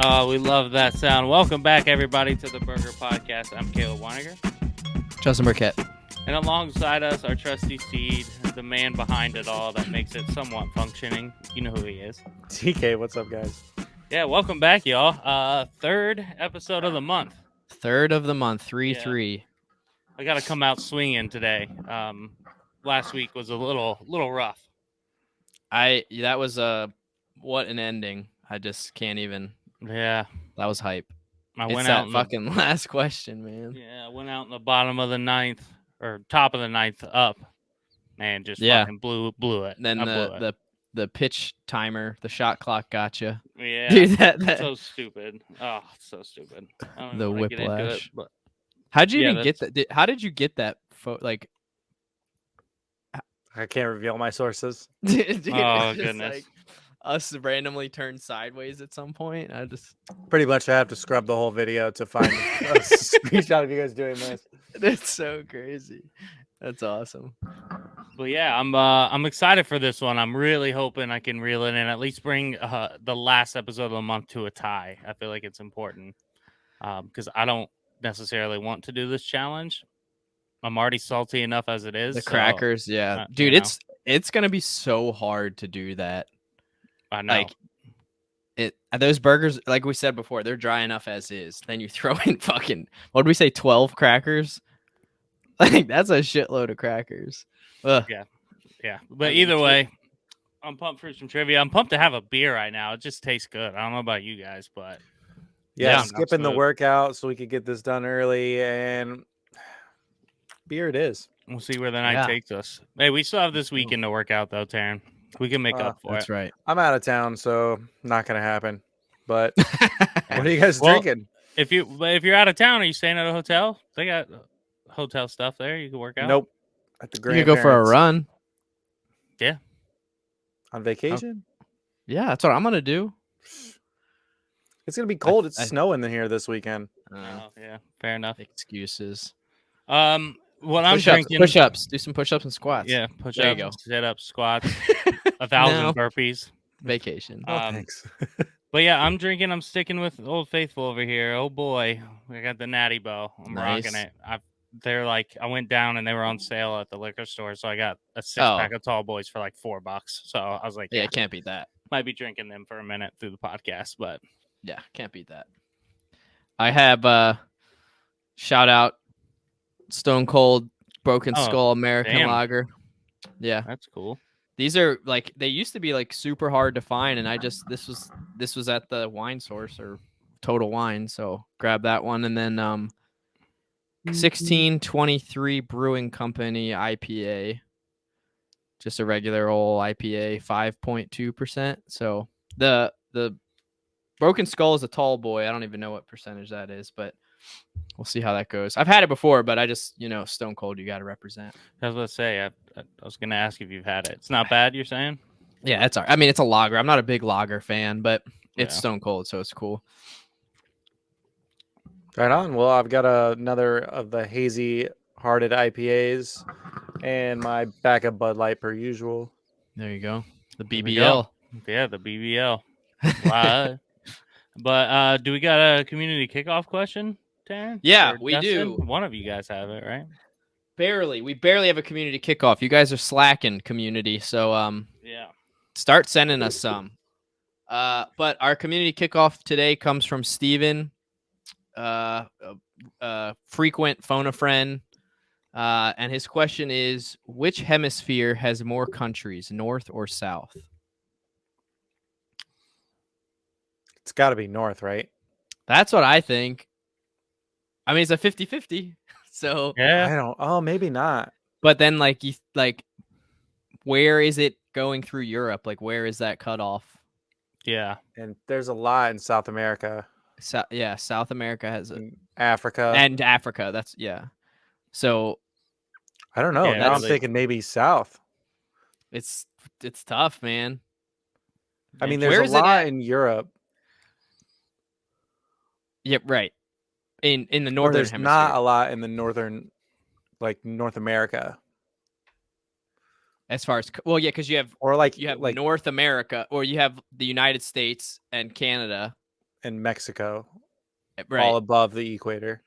Oh, we love that sound. Welcome back, everybody, to the Burger Podcast. I'm Caleb Weiniger. Justin Burkett. And alongside us, our trusty steed, the man behind it all that makes it somewhat functioning. You know who he is. TK, what's up, guys? Yeah, welcome back, y'all. Third episode of the month. Third of the month, 3-3. I got to come out swinging today. Last week was a little rough. That was what an ending. I just can't even. Yeah. That was hype. I It's went that out fucking last question, man. Yeah, I went out in the bottom of the ninth or top of the ninth up, and just fucking blew it. Then the pitch timer, the shot clock got you. Yeah, dude, that so stupid. Oh, it's so stupid. I don't the even wanna get into whiplash. it, but How'd you Yeah, even get that? How did you get that? Like, I can't reveal my sources. dude, Oh, it's just goodness. like us randomly turned sideways at some point. I just Pretty much, I have to scrub the whole video to find a screenshot of you guys doing this. That's so crazy. That's awesome. But yeah, I'm excited for this one. I'm really hoping I can reel it in, at least bring the last episode of the month to a tie. I feel like it's important because I don't necessarily want to do this challenge. I'm already salty enough as it is. The so, crackers, yeah, dude. you know. It's gonna be so hard to do that. I know. Like those burgers, like we said before, they're dry enough as is. Then you throw in fucking, what did we say, 12 crackers? Like that's a shitload of crackers. Ugh. Yeah, but either way, I'm pumped for some trivia. I'm pumped to have a beer right now. It just tastes good. I don't know about you guys, but Yeah, I'm skipping the smooth. workout so we could get this done early, and beer it is. We'll see where the night Yeah. takes us. Hey, we still have this weekend to work out, though, Taryn. We can make up for That's it. right. I'm out of town, so not gonna happen. But what are you guys Well, drinking? If you're out of town, are you staying at a hotel? They got hotel stuff there. You can work out. Nope. At the You could go for a grandparents'. run. On vacation. Yeah, that's what I'm gonna do. It's gonna be cold. It's I- snowing in here this weekend. Oh, yeah, fair enough. Excuses. What I'm Push-ups, drinking. push-ups. Do some push-ups and squats. Yeah, push There ups, you go. sit ups, squats, 1,000 No. burpees. Vacation. Thanks. But yeah, I'm sticking with Old Faithful over here. Oh boy, I got the Natty Bow. I'm rocking Nice. it. I went down and they were on sale at the liquor store, so I got a 6-pack of Tall Boys for like $4. So I was like, Yeah, can't beat that. might be drinking them for a minute through the podcast, but Yeah, can't beat that. I have shout out Stone Cold Broken Oh, Skull American damn. Lager. Yeah. that's cool. These are like, they used to be like super hard to find, and this was at the Wine Source or Total Wine, so grab that one. And then 1623 Brewing Company IPA, just a regular old IPA, 5.2%. So the Broken Skull is a tall boy. I don't even know what percentage that is, but we'll see how that goes. I've had it before, but I just, Stone Cold, you got to represent. I was going to say, I was going to ask if you've had it. It's not bad, you're saying? Yeah, it's all right. I mean, it's a lager. I'm not a big lager fan, but it's Yeah. Stone Cold, so it's cool. Right on. Well, I've got another of the hazy hearted IPAs and my backup Bud Light per usual. There you go. The There we BBL. go. Yeah, the BBL. Wow. But do we got a community kickoff question, Taryn? Yeah, Or we Dustin? do. One of you guys have it, right? We barely have a community kickoff. You guys are slacking, community. So Yeah. start sending us some. But our community kickoff today comes from Steven, frequent phone a friend. And his question is, which hemisphere has more countries, north or south? It's got to be north, right? That's what I think. I mean, it's a 50-50. So, Yeah. I don't. Oh, maybe not. but then where is it going through Europe? Like, where is that cutoff? Yeah. And there's a lot in South America, South America has it. and Africa. And Africa. So I don't know. Yeah, Now I'm really. thinking maybe south. it's tough, man. I mean, Where there's is a it lot at? in Europe. Yep, right. In the But northern there's hemisphere. not a lot in the northern, like North America, As far as because you have or like North America, or you have the United States and Canada, and Mexico, Right. all above the equator.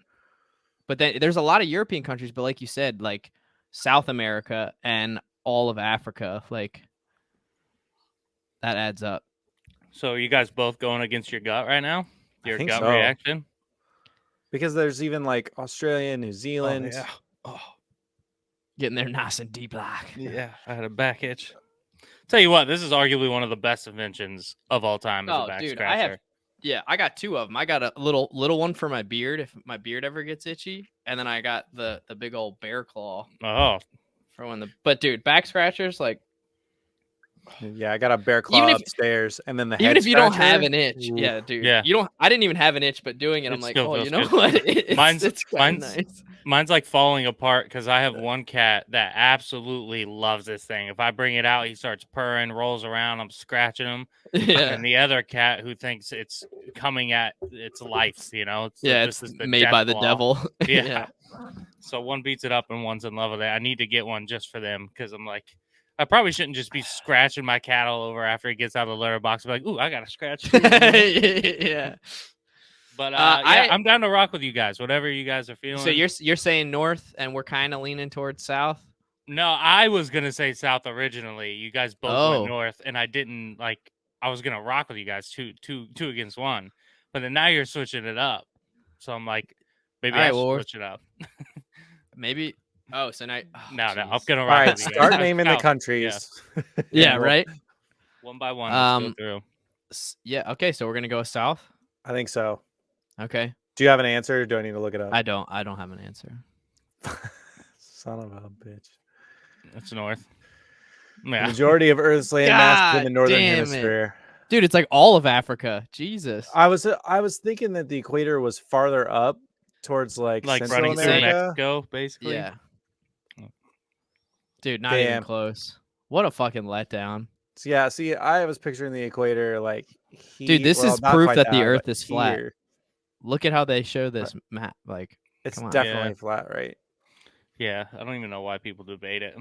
But then there's a lot of European countries, but like you said, like South America and all of Africa, like that adds up. So are you guys both going against your gut right now? I Your think gut so. reaction? Because there's even like Australia, New Zealand. Oh, Getting there nice and deep like. yeah. I had a back itch. Tell you what, this is arguably one of the best inventions of all time as a back dude, scratcher. I got two of them. I got a little one for my beard if my beard ever gets itchy, and then I got the big old bear claw Oh, for when the. But dude, back scratchers like Yeah, I got a bear claw Even if- upstairs, and then the even head if you don't have scratcher, an itch, oof. yeah, dude, Yeah. you don't. I didn't even have an itch, but doing it, I'm It like, still oh, you feels know good. what? It's Mine's- kind mine's- of nice. mine's like falling apart because I have one cat that absolutely loves this thing. If I bring it out, he starts purring, rolls around, I'm scratching him. Yeah, And the other cat who thinks it's coming at its life, you know? It's yeah, this it's is the made death by the claw. devil. Yeah. So one beats it up and one's in love with it. I need to get one just for them because I'm like, I probably shouldn't just be scratching my cat all over after he gets out of the litter box. Be like, ooh, I got to scratch. too," you know? yeah. But I- I'm down to rock with you guys. Whatever you guys are feeling. So you're saying north, and we're kind of leaning towards south. No, I was gonna say south originally. You guys both Oh. went north, and I didn't like. I was gonna rock with you guys two against one, but then now you're switching it up. So I'm like, maybe All right, I well, should we're- switch it up. Maybe. Oh, so now. No, I'm jeez. gonna All rock right, with you guys. start naming the South, countries. Yeah, And we'll- right. one by one. Let's go Um, through. Yeah. Okay, so we're gonna go south. I think so. Okay. Do you have an answer, or do I need to look it up? I don't have an answer. Son of a bitch. It's north. The Yeah, majority of Earth's land mass is in the God northern damn it. hemisphere. Dude, it's like all of Africa. Jesus. I was thinking that the equator was farther up towards like like Central running through America. Mexico, basically. Yeah. Dude, not even Damn. close. What a fucking letdown. So, yeah, see, I was picturing the equator like Dude, this is not proof quite that the but Earth is flat. here. Look at how they show this map. Like, It's Come on. definitely Yeah. flat, right? Yeah, I don't even know why people debate it.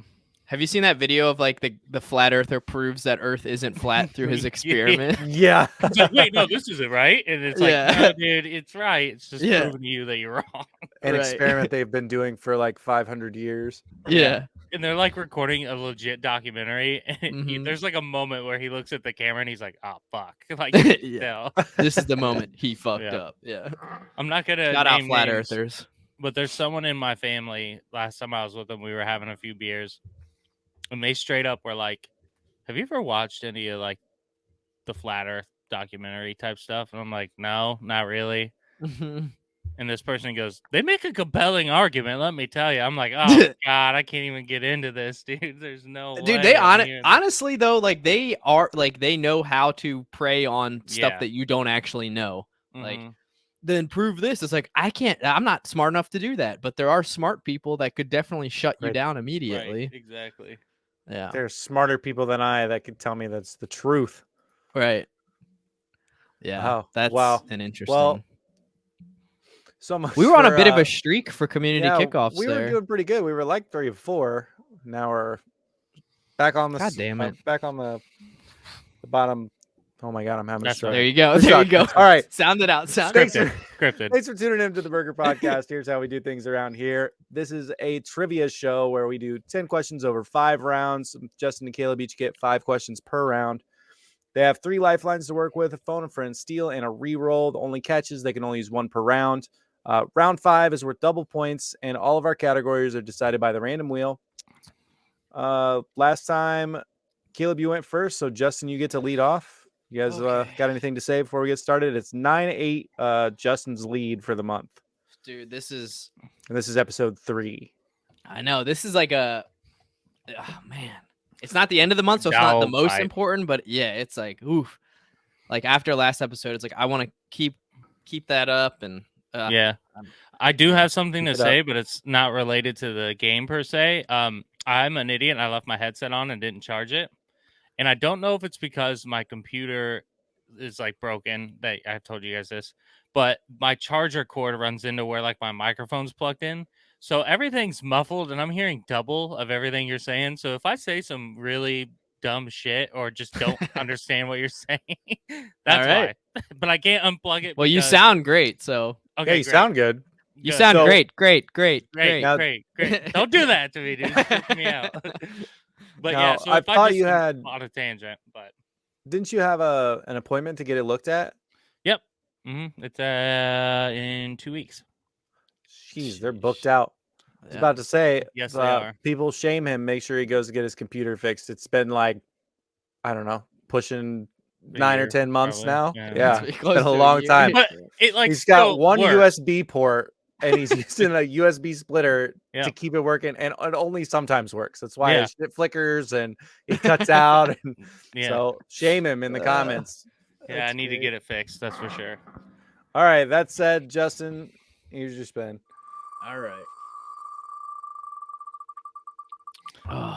have you seen that video of like the flat earther proves that Earth isn't flat through his Yeah. experiment? Yeah. It's like, wait, no, this isn't right. And it's like, Yeah. no, dude, it's right. It's just Yeah. proving to you that you're wrong. An Right. experiment they've been doing for like 500 years. Yeah. And they're like recording a legit documentary. And Mhm. there's like a moment where he looks at the camera and he's like, oh, fuck. Like, you can Yeah. tell. This is the moment he fucked Yeah. up. Yeah. I'm not going to Shout out name flat names, earthers. but there's someone in my family. Last time I was with them, we were having a few beers. And they straight up were like, have you ever watched any of like the flat earth documentary type stuff? And I'm like, no, not really. And this person goes, they make a compelling argument, let me tell you. I'm like, oh God, I can't even get into this, dude. There's no way. Dude, they I'm hearing this." honestly though, like they are like they know how to prey on stuff Yeah. that you don't actually know. like, Mhm. Then prove this. It's like I'm not smart enough to do that, but there are smart people that could definitely shut you Right. down immediately. Right, exactly. Yeah. There's smarter people than I that could tell me that's the truth. Right. Yeah. Wow. That's Wow. an interesting. Well, So much we were on a for, bit of a streak for community yeah, kickoffs we there. were doing pretty good. We were like 3 of 4. Now we're back on the God damn it. back on the bottom. Oh my god, I'm having a That's stroke. There you go. Good There job. you go. All right. Sound it out. Sound Thanks it for, Scripted. thanks for tuning in to the Burger Podcast. Here's how we do things around here. This is a trivia show where we do 10 questions over 5 rounds. Justin and Caleb each get 5 questions per round. They have 3 lifelines to work with: a phone, a friend, steal, and a re-roll. The only catch is they can only use 1 per round. Round 5 is worth double points, and all of our categories are decided by the random wheel. Last time, Caleb, you went first, so Justin, you get to lead off. You guys Okay. got anything to say before we get started? It's 9-8, Justin's lead for the month. Dude, this is And this is episode 3. I know this is like a oh, man. It's not the end of the month, so it's not the No, most I- important, but yeah, it's like oof. Like after last episode, it's like I want to keep that up and Yeah. I'm- I do have something to Keep it say, but it's not related to the game per se. I'm an idiot. I left my headset on and didn't charge it. And I don't know if it's because my computer is like broken. That I've told you guys this, but my charger cord runs into where like my microphone's plugged in. So everything's muffled and I'm hearing double of everything you're saying. So if I say some really dumb shit or just don't understand what you're saying. That's right. why. But I can't unplug it. Well, you because- sound great, so okay. Yeah, you great. sound good. you Good. sound So- great. great, Now- great. Don't do that to me, dude. It's freaking me out. But Now, yeah, so I if I thought just you had- on a tangent, but Didn't you have an appointment to get it looked at? it's in 2 weeks. Jeez, they're booked out. I was Yeah. about to say, Yes, they are. people shame him. Make sure he goes to get his computer fixed. It's been like, I don't know, pushing A 9 or year, 10 months probably. now. Yeah. Yeah, It's it's close been to a a long year. time. But it like He's got still one works. USB port and he's using a USB splitter Yeah. to keep it working, and it only sometimes works. That's why Yeah. his shit flickers and it cuts out. And Yeah, so shame him in the comments. yeah. I need to get it fixed. That's for sure. All right. That said, Justin, here's your spin. All right.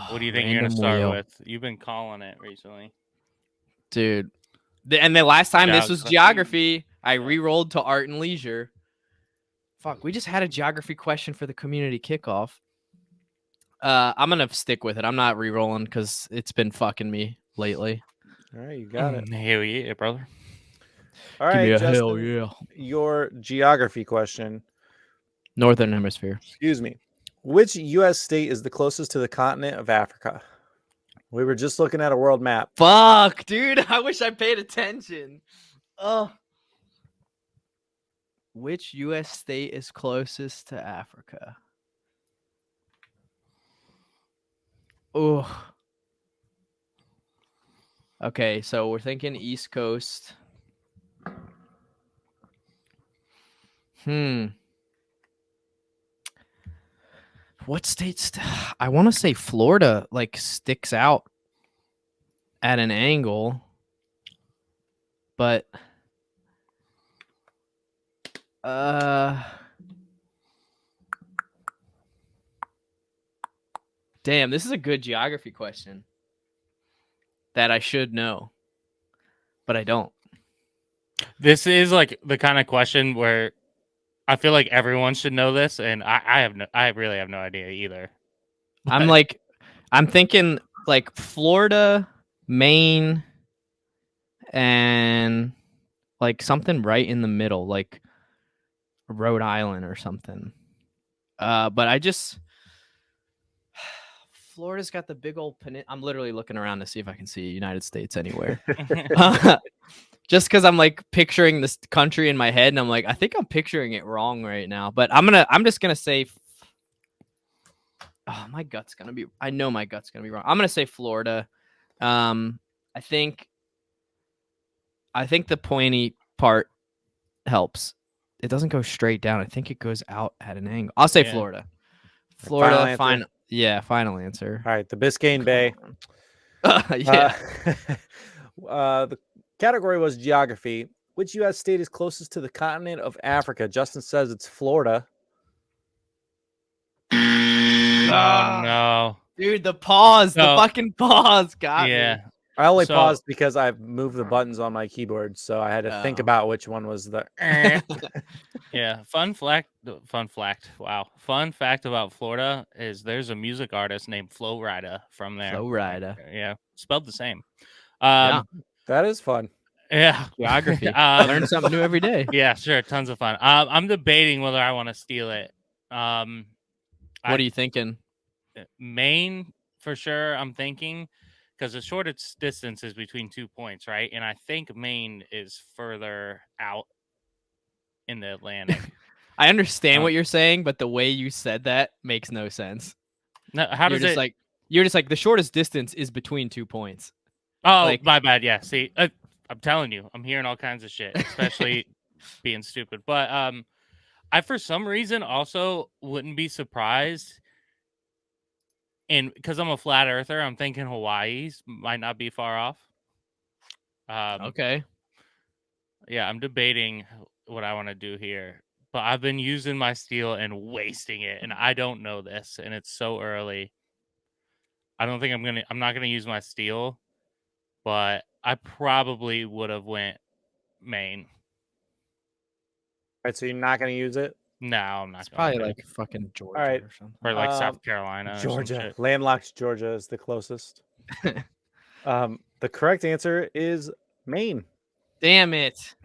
What do you think you're gonna start with? You've been calling it recently. dude? And the last time this was Geography. geography, I re-rolled to art and leisure. Fuck, we just had a geography question for the community kickoff. I'm gonna stick with it. I'm not re-rolling because it's been fucking me lately. All right, you got it. Hell yeah, brother. All right, Justin, hell yeah. your geography question. Northern Hemisphere. Excuse me. Which U.S. state is the closest to the continent of Africa? We were just looking at a world map. Fuck, dude. I wish I paid attention. Oh. Which U.S. state is closest to Africa? Oh. Okay, so we're thinking East Coast. What states? I want to say Florida like sticks out at an angle, but damn, this is a good geography question that I should know, but I don't. This is like the kind of question where I feel like everyone should know this, and I really have no idea either. I'm But- like, I'm thinking like Florida, Maine, and like something right in the middle, like Rhode Island or something. But I just Florida's got the big old I'm literally looking around to see if I can see United States anywhere. Just because I'm like picturing this country in my head, and I'm like, I think I'm picturing it wrong right now. But I'm just gonna say, oh, my gut's gonna be. I know my gut's gonna be wrong. I'm gonna say Florida. I think the pointy part helps. It doesn't go straight down. I think it goes out at an angle. I'll say Yeah. Florida. Final Florida. answer? Final. Yeah, final answer. All right, the Biscayne Bay. Yeah. The category was geography. Which U.S. state is closest to the continent of Africa? Justin says it's Florida. Oh no. Dude, the pause, the So- fucking pause got me. Yeah. I only So- paused because I've moved the buttons on my keyboard, so I had to think Oh. about which one was the. Yeah. Fun fact. Wow. Fun fact about Florida is there's a music artist named Flo Rida from there. Flow rider. Yeah. Spelled the same. Yeah. That is fun. Yeah. Geography. I Um, learn something new every day. Yeah, sure. Tons of fun. I'm debating whether I want to steal it. What are you thinking? Maine for sure. I'm thinking because the shortest distance is between 2 points, right? And I think Maine is further out in the Atlantic. I understand Oh. what you're saying, but the way you said that makes no sense. No, how You're does just it? you're just like the shortest distance is between 2 points. Oh, like- my bad. Yeah. See, I'm telling you, I'm hearing all kinds of shit, especially being stupid. But I for some reason also wouldn't be surprised. And because I'm a flat earther, I'm thinking Hawaii's might not be far off. Okay. Yeah, I'm debating what I want to do here, but I've been using my steel and wasting it, and I don't know this, and it's so early. I don't think I'm not gonna use my steel, but I probably would have went Maine. All right, so you're not going to use it? No, I'm not. It's gonna probably Maine. like fucking Georgia right. or something. or like um, South Carolina, or some Georgia. shit. Landlocked Georgia is the closest. The correct answer is Maine. Damn it.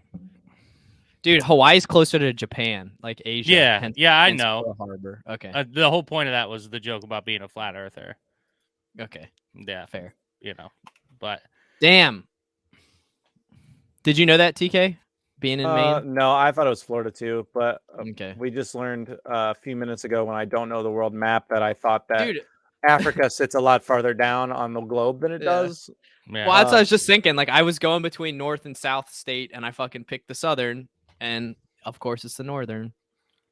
Dude, Hawaii's closer to Japan, like Asia. Yeah, hence- yeah, I hence know. Pearl Harbor. Okay. The whole point of that was the joke about being a flat earther. Okay. Yeah, Fair. but Damn. Did you know that, TK? Being in Maine? No, I thought it was Florida too, but Okay. we just learned a few minutes ago when I don't know the world map that I thought that Dude, Africa sits a lot farther down on the globe than it Yeah. does. yeah. well, that's what I was just thinking. Like, I was going between North and South state, and I fucking picked the Southern, and of course, it's the Northern.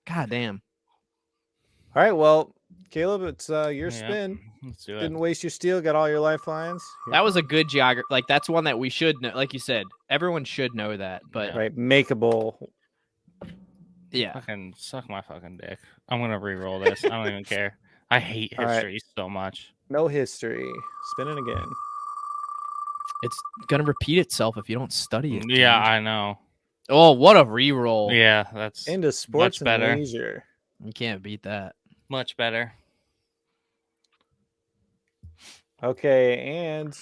God damn. All right, well, Caleb, it's your Yeah, spin. Let's do it. Didn't waste your steel. Got all your lifelines. That was a good geography. Like, that's one that we should know. Like you said, everyone should know that. But Yeah. right. Makeable. yeah. Fucking suck my fucking dick. I'm gonna re-roll this. I don't even care. I hate All right. history so much. No history. Spinning again. It's going to repeat itself if you don't study it. Yeah, dude. I know. Oh, what a reroll. Yeah, that's Into sports and better. leisure. You can't beat that. much better. Okay, and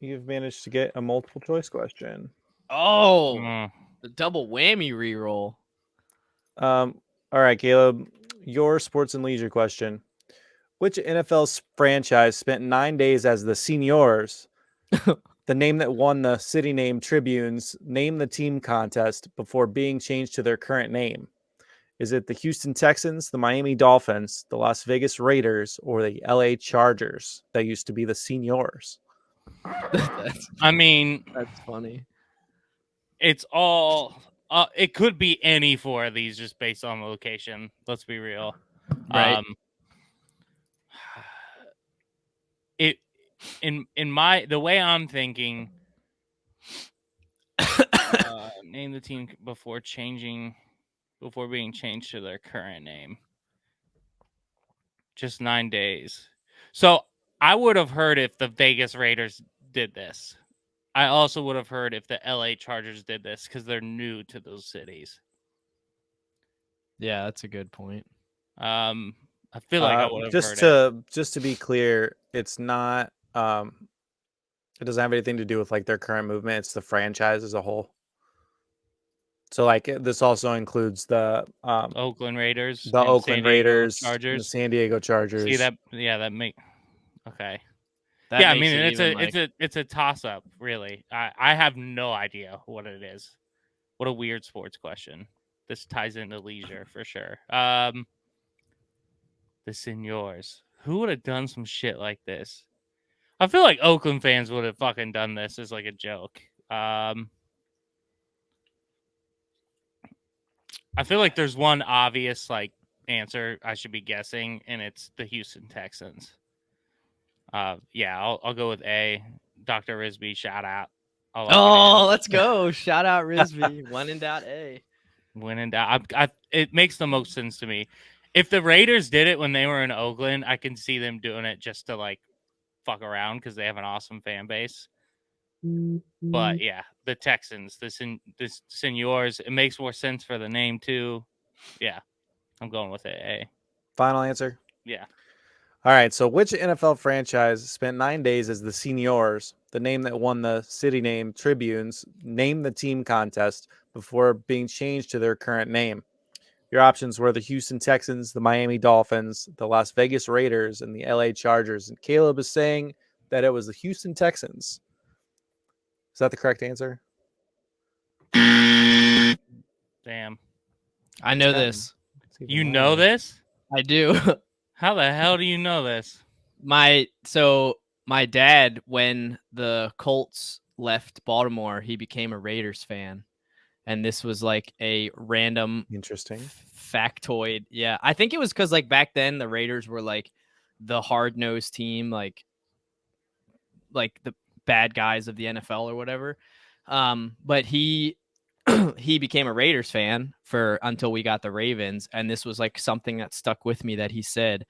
you've managed to get a multiple choice question. Oh, Mm. the double whammy reroll. All right, Caleb, your sports and leisure question. Which NFL franchise spent 9 days as the Seniors, the name that won the city name Tribunes, name the team contest before being changed to their current name? Is it the Houston Texans, the Miami Dolphins, the Las Vegas Raiders, or the LA Chargers that used to be the Seniors? I mean, That's funny. it's all. It could be any four of these just based on the location. Let's be real. Right. It in the way I'm thinking. Name the team before being changed to their current name. Just 9 days. So I would have heard if the Vegas Raiders did this. I also would have heard if the LA Chargers did this because they're new to those cities. Yeah, that's a good point. I feel like I would have just heard it. Just to be clear, it's not it doesn't have anything to do with like their current movement. It's the franchise as a whole. So like this also includes the Oakland Raiders, the and Oakland San Diego Raiders, and the Chargers. San Diego Chargers. See that? Yeah, that make okay. That Yeah, I makes mean it even, like- it's a toss up, really. I have no idea what it is. What a weird sports question. This ties into leisure for sure. The Seniors. Who would have done some shit like this? I feel like Oakland fans would have fucking done this as like a joke. I feel like there's one obvious like answer I should be guessing, and it's the Houston Texans. Yeah, I'll go with A. Dr. Risby, shout out. Let's go. Shout out Risby. When in doubt, A. When in doubt, it makes the most sense to me. If the Raiders did it when they were in Oakland, I can see them doing it just to like fuck around because they have an awesome fan base. But yeah, the Texans, the Seniors, it makes more sense for the name too. Yeah, I'm going with it. A. Final answer. Yeah. All right. So which NFL franchise spent 9 days as the Seniors, the name that won the city name Tribunes, name the team contest before being changed to their current name? Your options were the Houston Texans, the Miami Dolphins, the Las Vegas Raiders, and the LA Chargers. And Caleb is saying that it was the Houston Texans. Is that the correct answer? Damn. I know this. You know this? I do. How the hell do you know this? My dad, when the Colts left Baltimore, he became a Raiders fan. And this was like a random Interesting factoid. Yeah. I think it was because like back then the Raiders were like the hard-nosed team, like the bad guys of the NFL or whatever. But he became a Raiders fan until we got the Ravens. And this was like something that stuck with me that he said.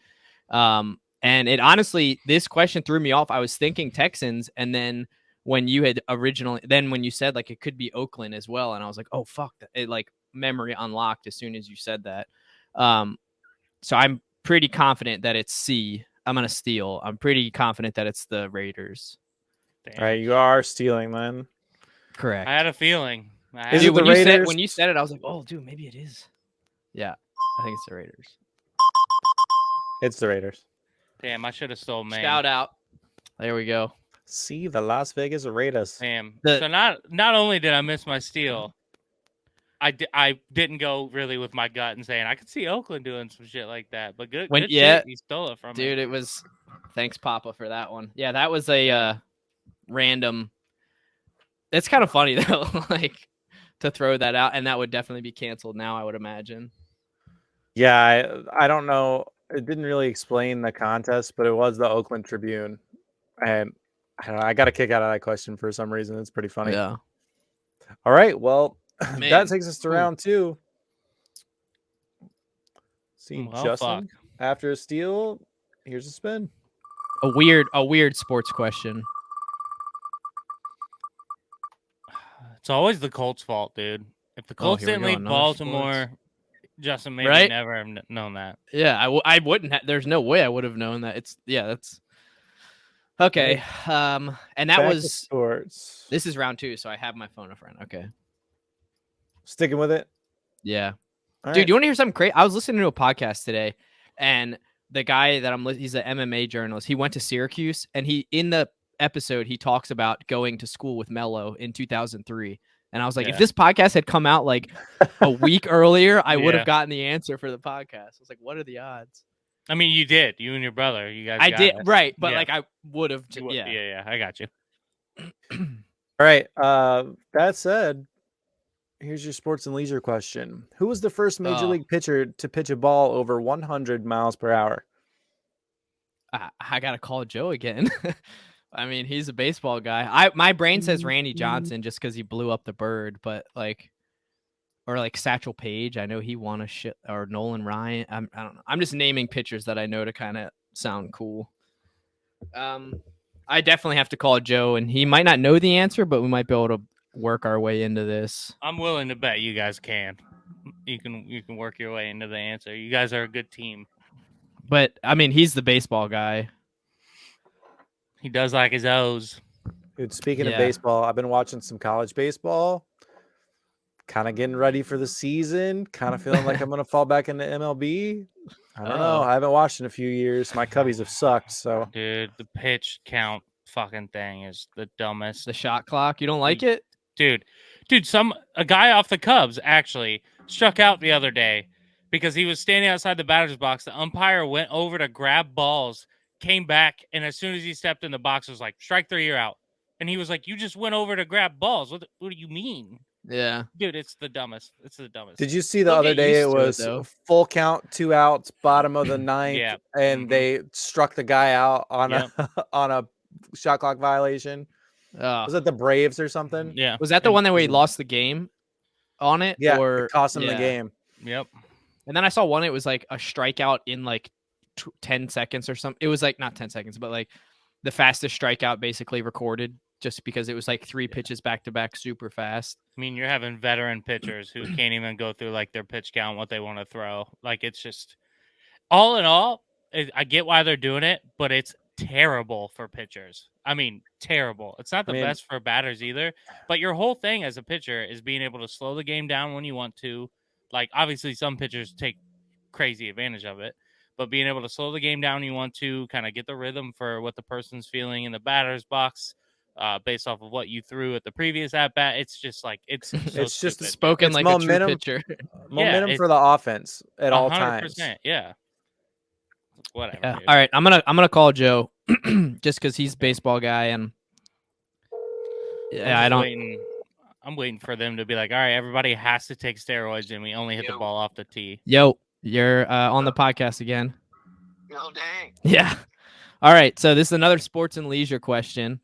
And it honestly, this question threw me off. I was thinking Texans. And then when you said like it could be Oakland as well. And I was like, oh, fuck. It like memory unlocked as soon as you said that. So I'm pretty confident that it's C. I'm going to steal. I'm pretty confident that it's the Raiders. Damn. All right, you are stealing then. Correct. I had a feeling. Is Dude, it the when you said Raiders? when you said it, I was like, oh, dude, maybe it is. Yeah, I think it's the Raiders. It's the Raiders. Damn, I should have stole Maine. Shout out. There we go. See, the Las Vegas Raiders. Damn. The- So not only did I miss my steal, I didn't go really with my gut and saying I could see Oakland doing some shit like that. But good Yeah, shit, he stole it from me. dude, it was. Thanks, Papa, for that one. Yeah, that was a random. It's kind of funny though, like to throw that out, and that would definitely be canceled now. I would imagine. Yeah, I don't know. It didn't really explain the contest, but it was the Oakland Tribune, and I don't know, I got a kick out of that question for some reason. It's pretty funny. Yeah. All right, well, Man. that takes us to Ooh. round 2. See, Well, Justin, after a steal, here's a spin. A weird sports question. It's always the Colts' fault, dude. If the Colts here we didn't go, lead another Baltimore, Justin maybe Right? never have known that. Yeah, I wouldn't. There's no way I would have known that. That's okay. And that Back to was. sports. This is round 2, so I have my phone a friend. Okay. Sticking with it. Yeah. All Dude, right. you want to hear something crazy? I was listening to a podcast today, and the guy that he's an MMA journalist. He went to Syracuse, and in the episode, he talks about going to school with Mello in 2003. And I was like, if Yeah. this podcast had come out like a week earlier, I would Yeah. have gotten the answer for the podcast. I was like, what are the odds? I mean, you did. You and your brother. You guys. I got did, it. right. But Yeah. like, I would have, You would- yeah. I got you. All right. That said, here's your sports and leisure question. Who was the first major Oh. league pitcher to pitch a ball over 100 miles per hour? I got to call Joe again. I mean, he's a baseball guy. My brain says Randy Johnson just because he blew up the bird, but like, or like Satchel Paige. I know he won a shit, or Nolan Ryan. I don't know. I'm just naming pitchers that I know to kind of sound cool. I definitely have to call Joe, and he might not know the answer, but we might be able to work our way into this. I'm willing to bet you guys can. You can work your way into the answer. You guys are a good team. But I mean, he's the baseball guy. He does like his O's. Dude, speaking Yeah. of baseball, I've been watching some college baseball. Kind of getting ready for the season. Kind of feeling like I'm going to fall back into MLB. I don't know. Uh-oh. I haven't watched in a few years. My Cubbies have sucked. So Dude, the pitch count fucking thing is the dumbest. The shot clock. You don't like it? Dude, a guy off the Cubs actually struck out the other day because he was standing outside the batter's box. The umpire went over to grab balls, came back, and as soon as he stepped in the box, was like, strike 3, you're out. And he was like, you just went over to grab balls. What do you mean? Yeah. Dude, it's the dumbest. It's the dumbest. did you see the We'll other get day? It used to it, was though. full count, 2 outs, bottom of the ninth, Yeah. and Mhm. they struck the guy out on Yep. a on a shot clock violation. Was that the Braves or something? Yeah. Was that the And- one that where he lost the game on it? Yeah, Or it cost him the yeah. game. Yep. And then I saw one. It was like a strikeout in like 10 seconds or something. It was like not 10 seconds, but like the fastest strikeout basically recorded, just because it was like 3 pitches back to back, super fast. I mean, you're having veteran pitchers who can't even go through like their pitch count, what they want to throw. Like, it's just all in all, I get why they're doing it, but it's terrible for pitchers. I mean, terrible. It's not the I mean- best for batters either. But your whole thing as a pitcher is being able to slow the game down when you want to. Like, obviously, some pitchers take crazy advantage of it, but being able to slow the game down when you want to, kind of get the rhythm for what the person's feeling in the batter's box. Based off of what you threw at the previous at bat, it's just like it's so It's just stupid. Spoken It's like momentum. a true pitcher. Momentum it's for the offense at all 100%, times. yeah. Whatever. Yeah. dude. All right, I'm gonna call Joe just because he's a baseball guy, and yeah, I don't. I'm waiting for them to be like, all right, everybody has to take steroids, and we only hit the Yo. ball off the tee. Yo, you're on the podcast again. Oh, dang. Yeah. All right. So this is another sports and leisure question.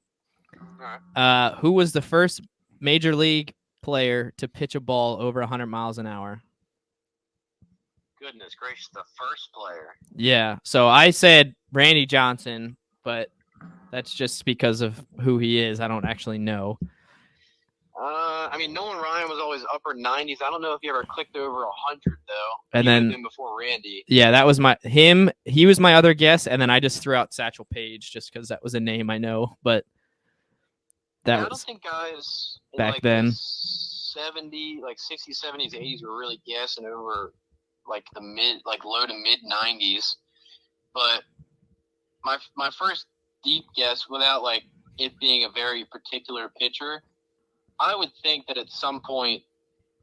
Alright. Who was the first major league player to pitch a ball over 100 miles an hour? Goodness gracious, the first player. Yeah. So I said Randy Johnson, but that's just because of who he is. I don't actually know. I mean, Nolan Ryan was always upper 90s. I don't know if he ever clicked over 100 though. And He would've then- been before Randy. Yeah, that was him. He was my other guess, and then I just threw out Satchel Paige just because that was a name I know. But That I don't was think guys in back like then. the 60s, 70s, 80s were really guessing over like the low to mid 90s. But my first deep guess, without like it being a very particular pitcher, I would think that at some point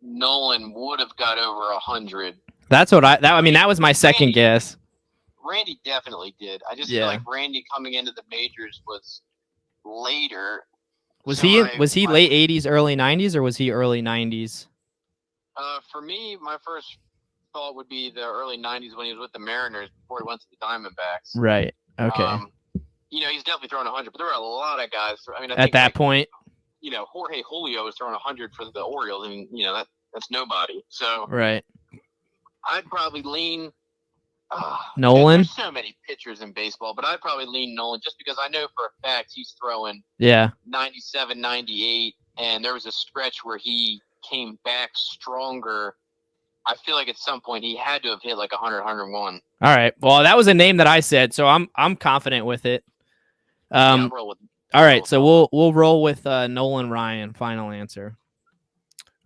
Nolan would have got over 100. That's what that was my second Randy- guess. Randy definitely did. I just Yeah. feel like Randy coming into the majors was later. Was So he my- was he my- late 80s, early 90s, or was he early 90s? For me, my first thought would be the early 90s when he was with the Mariners before he went to the Diamondbacks. Right. Okay. He's definitely throwing 100, but there were a lot of guys. I mean, I At think, that like, point, Jorge Julio was throwing 100 for the Orioles, and that's nobody. So right. I'd probably lean Nolan? There's so many pitchers in baseball, but I'd probably lean Nolan just because I know for a fact he's throwing Yeah. 97, 98, and there was a stretch where he came back stronger. I feel like at some point he had to have hit like 100, 101. All right. Well, that was a name that I said, so I'm confident with it. I'll roll with All right, so we'll roll with Nolan Ryan. Final answer.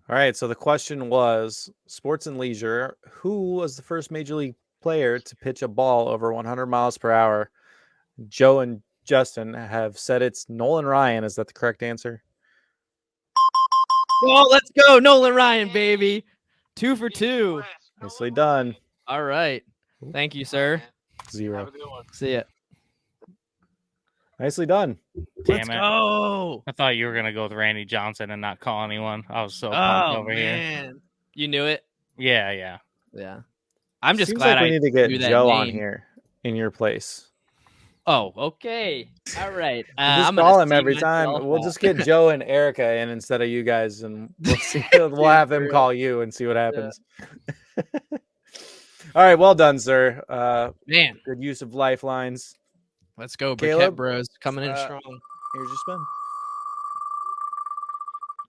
All right. So the question was sports and leisure. Who was the first major league player to pitch a ball over 100 miles per hour? Joe and Justin have said it's Nolan Ryan. Is that the correct answer? Oh, let's go, Nolan Ryan, baby. 2 for 2. Nicely done. All right. Thank you, sir. Have 0. a good one. See ya. Nicely done. Let's Damn it. go. I thought you were gonna go with Randy Johnson and not call anyone. I was so pumped Oh over here. man, you knew it. Yeah. Yeah. I'm just Seems glad like we I need to get knew that Joe on name. here in your place. Oh, okay. All right. Just I'm gonna call him see every time. myself We'll out. just get Joe and Erica in instead of you guys, and we'll see. We'll have them True. call you and see what happens. All right, well done, sir. Man, Good use of lifelines. let's go. Caleb, Briquette Bros coming in uh, strong. Here's your spin.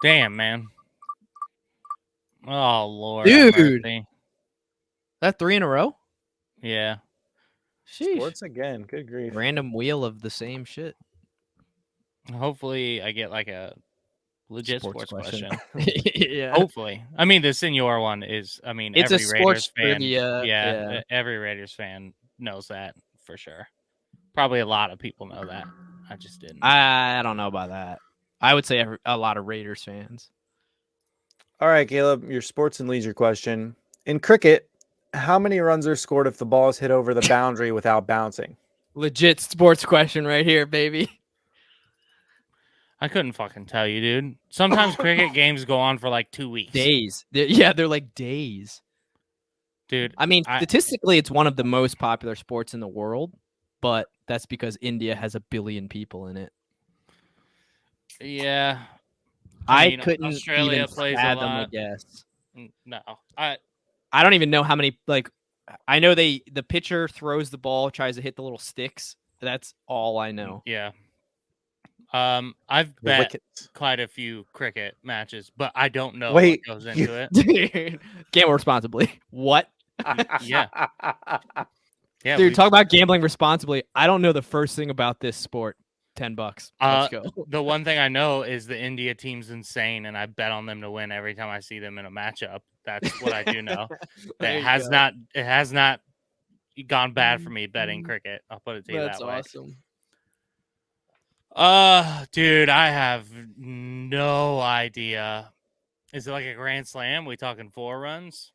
Damn, man. Oh Lord, have Dude. mercy. That 3 in a row? Yeah. Sheesh. Sports again. Good grief. Random wheel of the same shit. Hopefully, I get like a legit sports question. Yeah. Hopefully, I mean the senior one is. I mean, It's a every sports Raiders fan. trivia, Yeah, yeah. every Raiders fan knows that for sure. Probably a lot of people know that. I just didn't. I don't know about that. I would say a lot of Raiders fans. All right, Caleb, your sports and leisure question. In cricket, how many runs are scored if the ball is hit over the boundary without bouncing? Legit sports question right here, baby. I couldn't fucking tell you, dude. Sometimes cricket games go on for like 2 weeks. Days. They're like days. Dude. I mean, statistically, it's one of the most popular sports in the world, but that's because India has 1 billion people in it. Yeah. I mean, couldn't Australia even plays a fathom a lot. guess. No. I don't even know how many. Like, I know the pitcher throws the ball, tries to hit the little sticks. That's all I know. Yeah. I've The bet wickets. quite a few cricket matches, but I don't know Wait, what goes into it. Dude, gamble responsibly. What? Yeah. Yeah, Dude, talk about gambling responsibly. I don't know the first thing about this sport. $10. Let's go. The one thing I know is the India team's insane, and I bet on them to win every time I see them in a matchup. That's what I do know. There it you has go. not gone bad for me betting cricket. I'll put it to you That's that way. awesome. Dude, I have no idea. Is it like a grand slam? We talking 4 runs?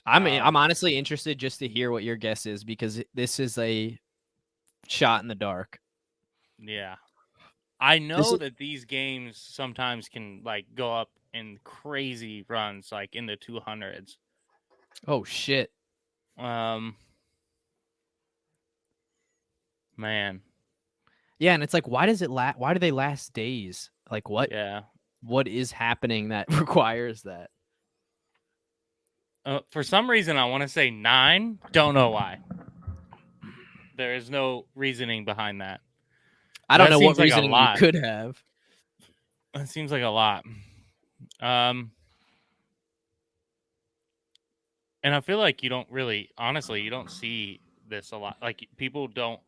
I'm honestly interested just to hear what your guess is because this is a shot in the dark. Yeah. I know is- that these games sometimes can like go up in crazy runs, like in the 200s. Oh shit. Man. Yeah, and it's like, why does it why do they last days? Like, what? Yeah. What is happening that requires that? For some reason, I want to say 9. Don't know why. There is no reasoning behind that. I don't That know what seems like a reasoning you lot. could have. It seems like a lot. And I feel like you don't really, honestly, you don't see this a lot. Like people don't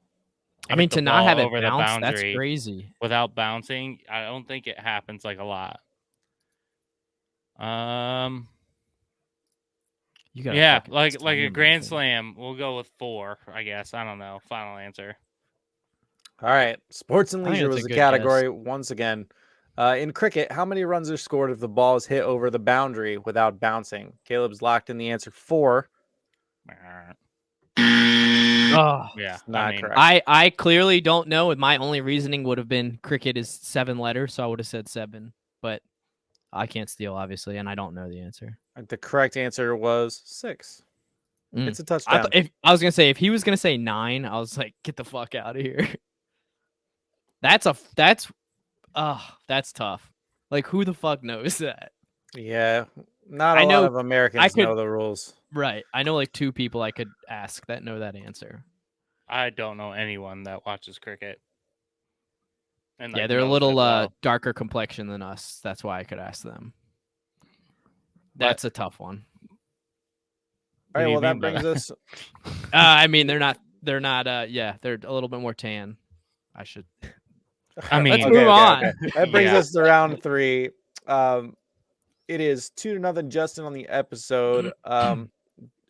I mean, hit the to not ball have it over the bounce, that's boundary crazy. without bouncing, I don't think it happens like a lot. You got Yeah, like a grand slam. We'll go with 4, I guess. I don't know. Final answer. All right. Sports and I think leisure that's was a the good category once again. In cricket, how many runs are scored if the ball is hit over the boundary without bouncing? Caleb's locked in the answer 4. Oh, Yeah, It's not I mean, correct. I clearly don't know. My only reasoning would have been cricket is 7 letters, so I would have said 7. But I can't steal, obviously, and I don't know the answer. The correct answer was 6. Mm. It's a touchdown. If I was gonna say, if he was gonna say 9, I was like, get the fuck out of here. That's tough. Like, who the fuck knows that? Yeah, not I a lot know- of Americans could- know the rules. Right. I know like 2 people I could ask that know that answer. I don't know anyone that watches cricket. And Yeah, like, they're a knows it little well. darker complexion than us. That's why I could ask them. That's a tough one. All right, What do you well that mean by brings us. I mean, they're not. They're a little bit more tan. I should. I mean, Let's move on. That brings Yeah. us to round 3. It is 2-0 Justin on the episode.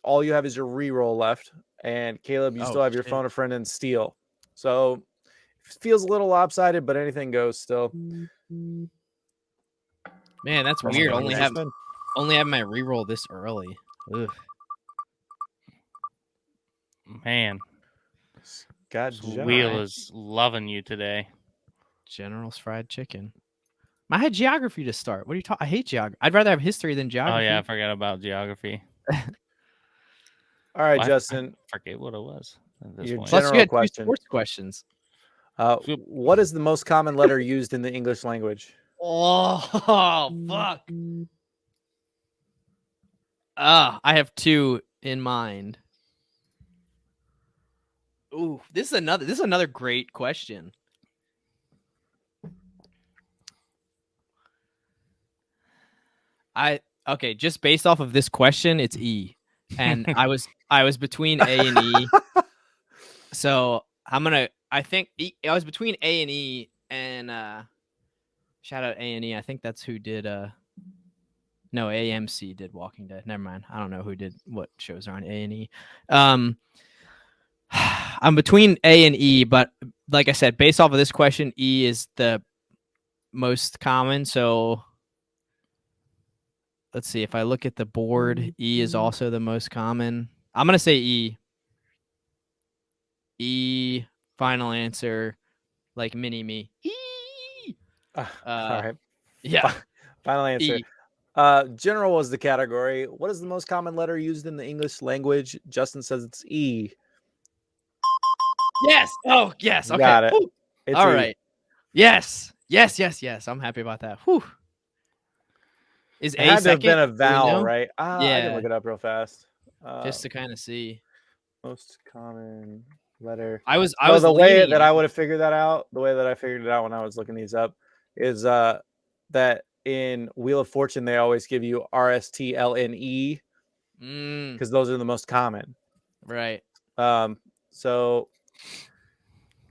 All you have is your reroll left, and Caleb, you Oh, still have your shit. phone a friend and steal. So it feels a little lopsided, but anything goes still. Man, that's First weird. one, Only first have one. my reroll this early. Ugh. man, God, this Gemini. wheel is loving you today. General's fried chicken. I had geography to start. What are you talking? I hate geography. I'd rather have history than Oh geography. yeah, I forgot about geography. All right, Well, Justin. I forget what it was at this Your point. Plus, we general had 2 question. sports questions. What is the most common letter used in the English language? Oh, fuck. I have 2 in mind. Ooh, this is another great question. Okay, just based off of this question, it's E. And I was between A and E. So I think I was between A and E, and shout out A and E. I think that's who did no, AMC did Walking Dead. Never mind. I don't know who did what shows are on A and E. I'm between A and E, but like I said, based off of this question, E is the most common. So let's see. If I look at the board, E is also the most common. I'm gonna say E. E. Final answer. Like mini me. E. All right. Yeah. Final answer. E. General was the category. What is the most common letter used in the English language? Justin says it's E. Yes. Oh, yes. You Okay. got it. Whew. It's All E. right. Yes. Yes. I'm happy about that. Whew. Is It A had to have second? been a Do we vowel, know? right? I Yeah. can look it up real fast. Just to kind of see. Most common letter. I was The way leaning- that I would have figured that out, the way that I figured it out when I was looking these up, is that in Wheel of Fortune they always give you RSTLNE because those are the most common. Right. So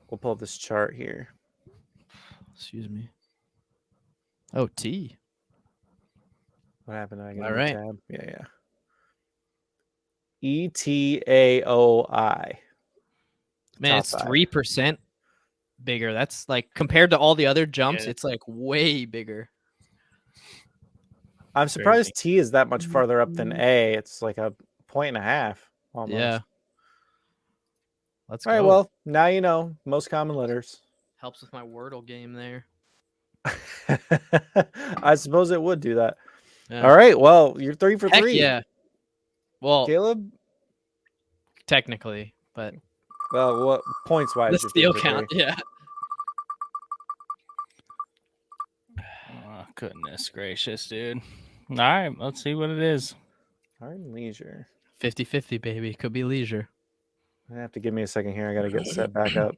we'll pull up this chart here. Excuse me. Oh, T. What happened? I All right. Tab? Yeah. ETAOI. Man, Top it's five. 3% bigger. That's like compared to all the other jumps, Yeah. it's like way bigger. I'm surprised T is that much farther up than A. It's like a 1.5 almost. Yeah. Let's All right. go. Well, now you know most common letters. Helps with my Wordle game there. I suppose it would do that. Yeah. All right. Well, you're 3 for Heck 3. yeah. Well, Caleb. technically, but Well, what points wise? the steal count. Yeah. Oh, goodness gracious, dude. All right, let's see what it is. Art and leisure. 50-50, baby. Could be leisure. I have to give me a second here. I gotta get set back up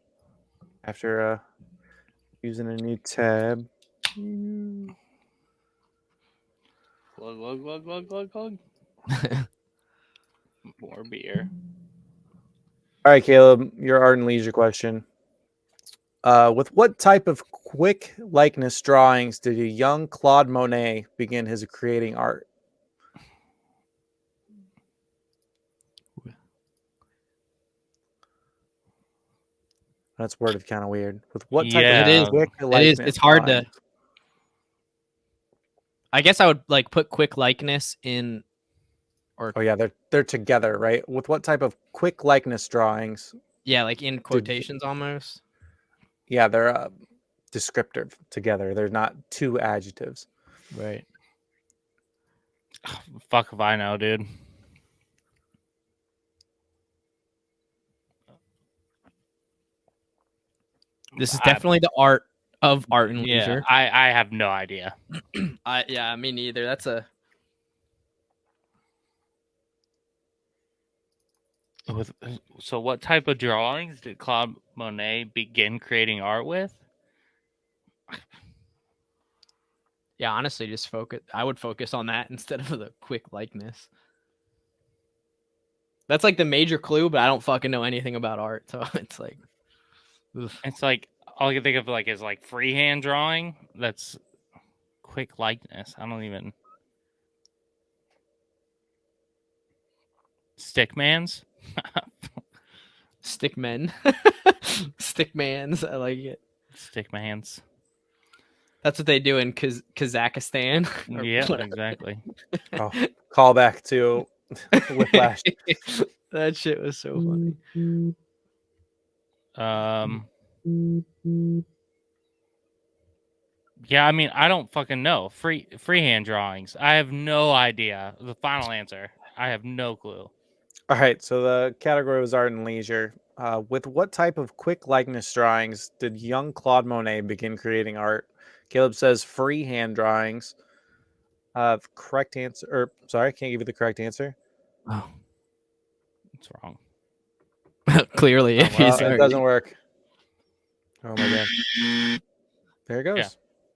after using a new tab. Glug. More beer. All right, Caleb, your art and leisure question. With what type of quick likeness drawings did a young Claude Monet begin his creating art? That's worded kind of weird. With what type Yeah. of It is. quick It is. likeness It's hard to. drawings? I guess I would like put quick likeness in. Oh yeah, they're together, right? With what type of quick likeness drawings? Yeah, like in quotations almost. Yeah, they're descriptive together. They're not two adjectives. Right. Fuck if I know, dude. This is definitely the art of art and Yeah, leisure. I have no idea. Yeah, me neither. That's a. So what type of drawings did Claude Monet begin creating art with? Yeah, honestly, just focus. I would focus on that instead of the quick likeness. That's like the major clue, but I don't fucking know anything about art, so it's like. Oof. It's like all I can think of like is like freehand drawing. That's quick likeness. I don't even stickmans. Stickmen. Stickmans. I like it. Stickmans. That's what they do in Kazakhstan. or Yeah, whatever. exactly. Oh, call back to Whiplash. That shit was so funny. Yeah, I mean, I don't fucking know. Freehand drawings. I have no idea. The final answer. I have no clue. All right, so the category was art and leisure. With what type of quick likeness drawings did young Claude Monet begin creating art? Caleb says freehand drawings. Correct answer, or sorry, I can't give you the correct answer. Oh. It's wrong. Clearly, Oh, if well, he's It already- doesn't work. Oh my god. There it goes. Yeah.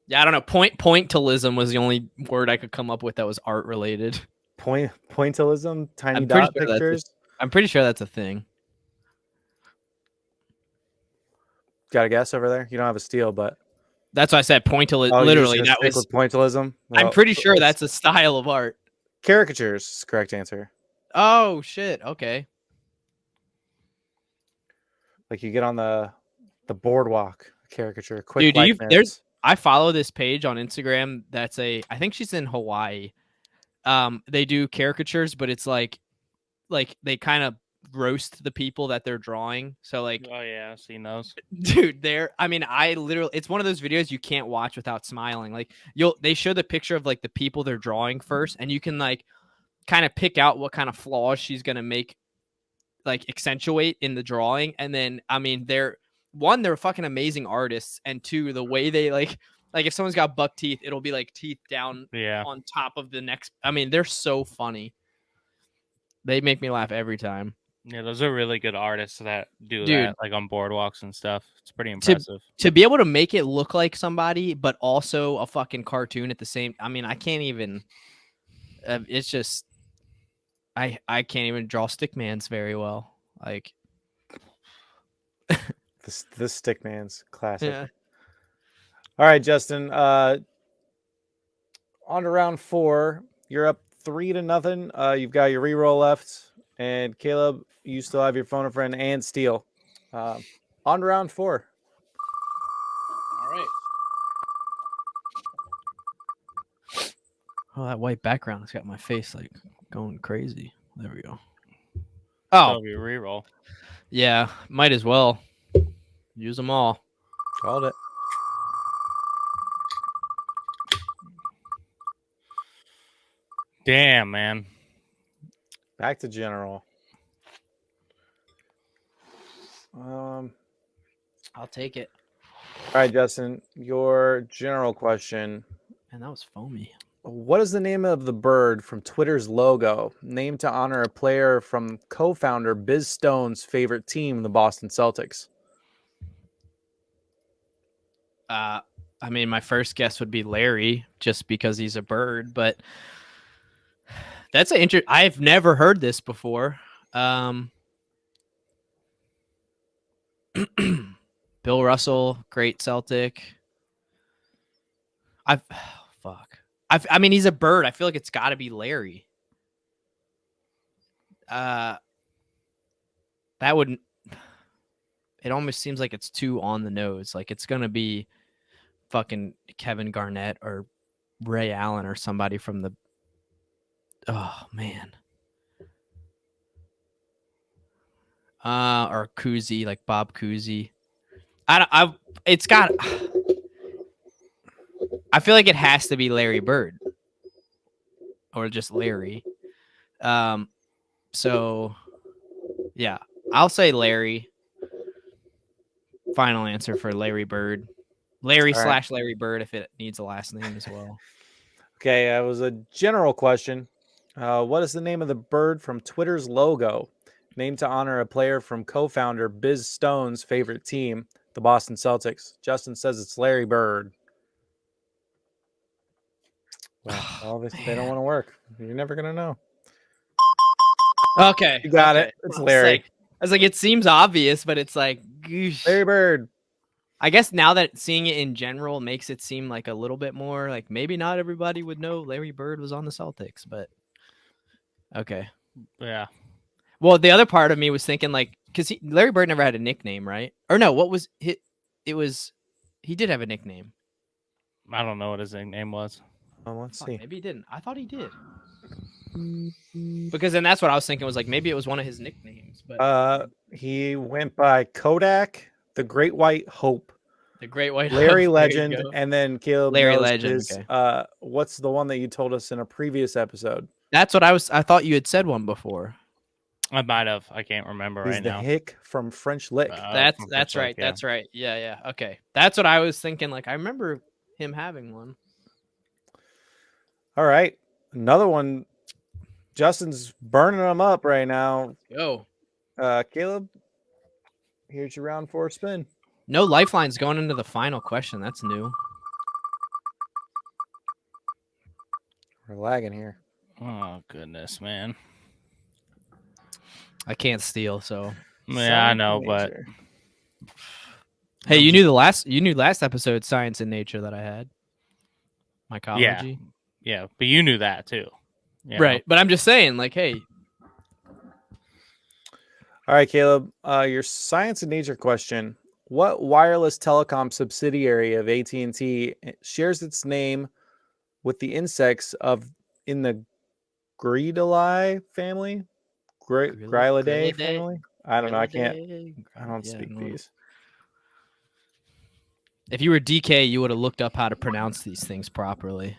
Yeah, I don't know. Pointillism was the only word I could come up with that was art related. Pointillism, tiny I'm pretty dot sure that's pictures. I'm pretty sure that's a thing. Got a guess over there? You don't have a steal, but That's why I said pointillism. oh, you're just Literally, gonna that stick was. with pointillism. I'm Well, pretty sure it's that's a style of art. caricatures. Is the correct answer. Oh shit. Okay. Like you get on the boardwalk caricature. Quick Dude, likeness. there's I follow this page on Instagram. That's I think she's in Hawaii. They do caricatures, but it's like they kind of roast the people that they're drawing. So like, Oh yeah, I've seen those. dude, I literally, it's one of those videos you can't watch without smiling. Like they show the picture of like the people they're drawing first, and you can like kind of pick out what kind of flaws she's gonna make, like accentuate in the drawing. And then I mean, they're fucking amazing artists, and two, the way they like if someone's got buck teeth, it'll be like teeth down Yeah. on top of the next. I mean, they're so funny. They make me laugh every time. Yeah, those are really good artists that do Dude. that, like on boardwalks and stuff. It's pretty impressive. To be able to make it look like somebody, but also a fucking cartoon at the same. I mean, I can't even. It's just, I can't even draw stickmans very well. Like, this Stickman's classic. yeah. All right, Justin. On to round 4. You're up 3-0. You've got your reroll left, and Caleb, you still have your phone a friend and steal. On to round 4. All right. Oh, that white background has got my face like going crazy. There we go. Oh, Oh, be reroll. yeah. Might as well use them all. Called it. Damn, man. Back to general. All I'll take it. right, Justin. Your general question. And that was foamy. What is the name of the bird from Twitter's logo, named to honor a player from co-founder Biz Stone's favorite team, the Boston Celtics? I mean, my first guess would be Larry, just because he's a bird. But that's an interesting. I've never heard this before. Bill Russell, great Celtic. I mean, he's a bird. I feel like it's got to be Larry. That wouldn't. It almost seems like it's too on the nose. Like it's gonna be fucking Kevin Garnett or Ray Allen or somebody from the. Oh man. Or Cousy, like Bob Cousy. It's got. I feel like it has to be Larry Bird, or just Larry. So, yeah, I'll say Larry. Final answer for Larry Bird. Larry All right. / Larry Bird if it needs a last name as well. Okay, it was a general question. What is the name of the bird from Twitter's logo? Named to honor a player from co-founder Biz Stone's favorite team, the Boston Celtics. Justin says it's Larry Bird. Well, obviously they don't want to work. You're never gonna know. Okay, You got okay. it. It's Larry. I was like, it seems obvious, but it's like, goosh. Larry Bird. I guess now that seeing it in general makes it seem like a little bit more like maybe not everybody would know Larry Bird was on the Celtics, but okay. Yeah. Well, the other part of me was thinking like, because Larry Bird never had a nickname, right? Or no, what was it? It was he did have a nickname. I don't know what his name was. Let's Fuck, see. maybe he didn't. I thought he did. Because then that's what I was thinking was like maybe it was one of his nicknames, but He went by Kodak, the Great White Hope, the Great White Larry Hope, there you Legend, go. and then Caleb Larry knows Legend, his, okay. what's the one that you told us in a previous episode? That's what I thought you had said one before. I might have. I can't remember He's right the now. Hick from French Lick. That's from right. Pittsburgh, yeah. That's right. Yeah. Okay. That's what I was thinking. Like I remember him having one. All right. Another one. Justin's burning them up right now. Go. Caleb, here's your round 4 spin. No lifelines going into the final question. That's new. We're lagging here. Oh goodness, man. I can't steal, so Yeah, I Science know, and but nature. hey, you knew last episode Science and Nature that I had. Mycology. yeah, but you knew that too. you know? Right. But I'm just saying, like, hey, All right, Caleb, your science and nature question. What wireless telecom subsidiary of AT&T shares its name with the insects in the Grylidae family? Grylidae family? I don't know. I don't speak these. If you were DK, you would have looked up how to pronounce these things properly.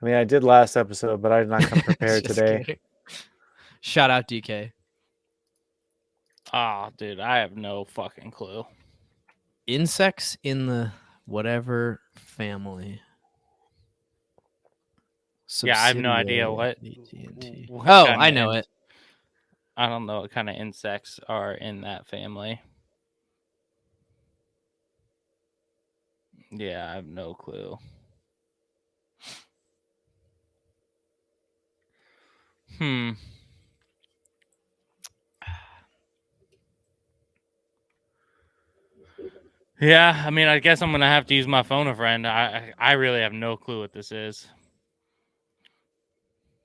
I mean, I did last episode, but I did not come prepared Just today. kidding. Shout out DK. Oh, dude, I have no fucking clue. Insects in the whatever family. Yeah, I have no idea what. AT&T. what Oh, kinda I know it. I don't know what kind of insects are in that family. Yeah, I have no clue. Yeah, I mean, I guess I'm gonna have to use my phone a friend. I really have no clue what this is.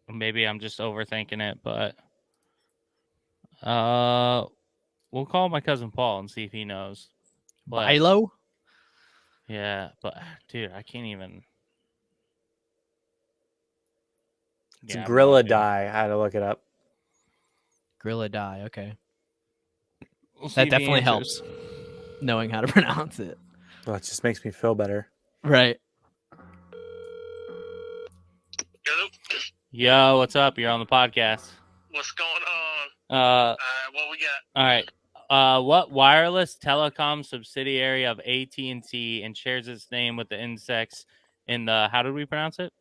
Maybe I'm just overthinking it, but we'll call my cousin Paul and see if he knows. But, Bilo? yeah, but dude, I can't even. It's Yeah, I have no idea. Grylidae. I had to look it up. Grylidae, okay. We'll see That if he definitely answers. helps, knowing how to pronounce it. Well, it just makes me feel better. Right. Hello. Yo, what's up? You're on the podcast. What's going on? Uh, What we got? all right. What wireless telecom subsidiary of AT&T and shares its name with the insects in the, how did we pronounce it?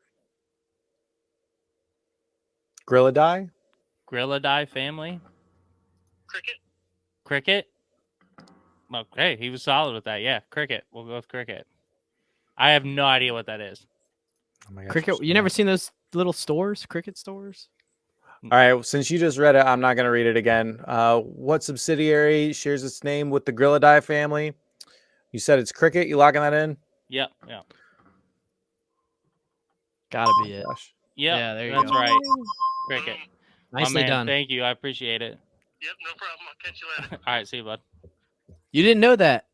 Grylidae? Grylidae family? Cricket. Cricket? Okay, he was solid with that. Yeah, cricket. We'll go with cricket. I have no idea what that is. Oh my gosh, Cricket. You never seen those little stores, cricket stores? All right, since you just read it, I'm not going to read it again. What subsidiary shares its name with the Grillidae family? You said it's Cricket. You locking that in? Yeah. Gotta be it. Gosh. Yeah, there you That's go. right. Cricket. My Nicely man, done. Thank you. I appreciate it. Yep, no problem. I'll catch you later. All right, see you, bud. You didn't know that.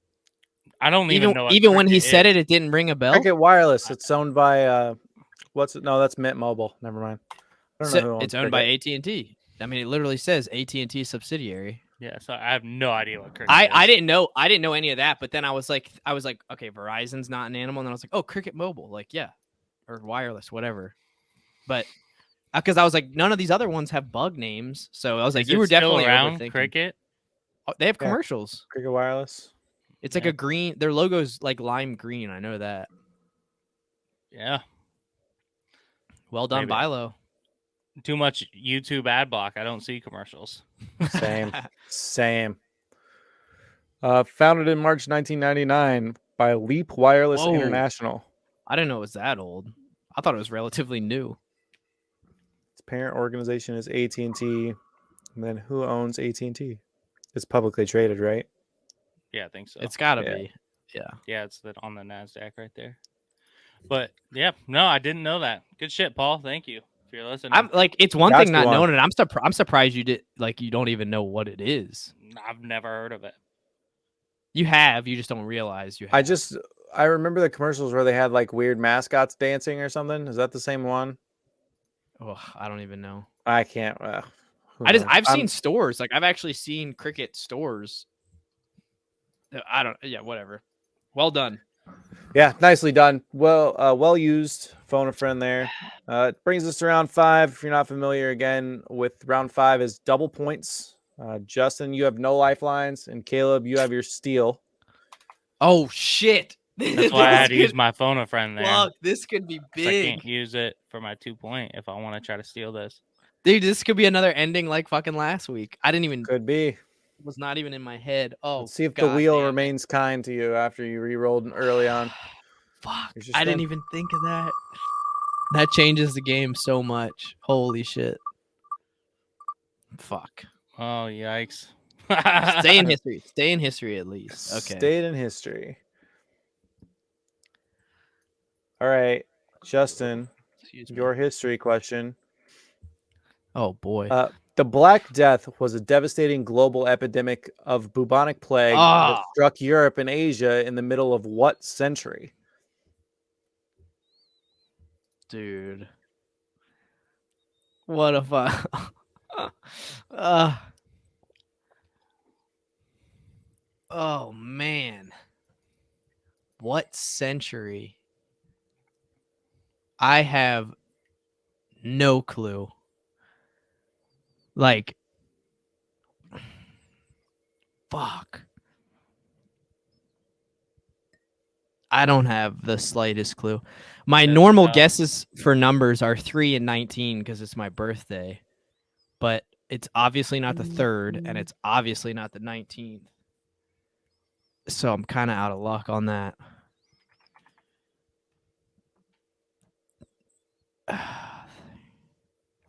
I don't even know. What Even when he Cricket said is. it didn't ring a bell. Cricket Wireless. It's owned by what's it? No, that's Mint Mobile. Never mind. I don't know who owns It's owned by Cricket. AT&T. I mean, it literally says AT&T subsidiary. Yeah, so I have no idea what Cricket I is. didn't know any of that, but then I was like, okay, Verizon's not an animal, and then I was like, oh, Cricket Mobile, like yeah, or wireless, whatever. But because I was like, none of these other ones have bug names, so I was like, Is you it were still definitely around overthinking. Cricket. Oh, they have Yeah. commercials. Cricket Wireless. It's like Yeah. a green. Their logo's like lime green. I know that. Yeah, Well done, Maybe. Bilo. too much YouTube ad block. I don't see commercials. Same. Same. Founded in March 1999 by Leap Wireless Whoa. International. I didn't know it was that old. I thought it was relatively new. Its parent organization is AT&T. And then who owns AT&T? It's publicly traded, right? Yeah, I think so. It's got to Yeah. be. Yeah. Yeah, it's on the Nasdaq right there. But yeah, no, I didn't know that. Good shit, Paul. Thank you if you're listening. I'm like, it's one That's thing the not one. knowing it. I'm surprised you did. Like, you don't even know what it is. I've never heard of it. You have. You just don't realize you have. I remember the commercials where they had like weird mascots dancing or something. Is that the same one? Oh, I don't even know. I can't. Who I've knows? seen stores. Like, I've actually seen Cricket stores. I don't. Yeah, whatever. Well done. Yeah, nicely done. Well used. Phone a friend there. It brings us to round 5. If you're not familiar, again with round 5 is double points. Justin, you have no lifelines, and Caleb, you have your steal. Oh shit! That's why I had to use my phone a friend there. Fuck, this could be 'Cause I big, can't use it for my 2-point if I want to try to steal this. dude. This could be another ending like fucking last week. I didn't even. Could be. Was not even in my head. Oh, Let's see if the God wheel damn it. remains kind to you after you re-rolled early on. Fuck! Here's your I didn't spin. even think of that. That changes the game so much. Holy shit! Fuck. Oh yikes! Stay in history. Stay in history at least. Okay. Stayed in history. All right, Justin, Excuse me. your history question. Oh boy. The Black Death was a devastating global epidemic of bubonic plague that Ah. struck Europe and Asia in the middle of what century? Dude. What if I Oh man. What century? I have no clue. Like fuck. I don't have the slightest clue. My That's normal tough. guesses for numbers are 3 and 19 because it's my birthday. But it's obviously not the 3rd, and it's obviously not the 19th. So I'm kind of out of luck on that.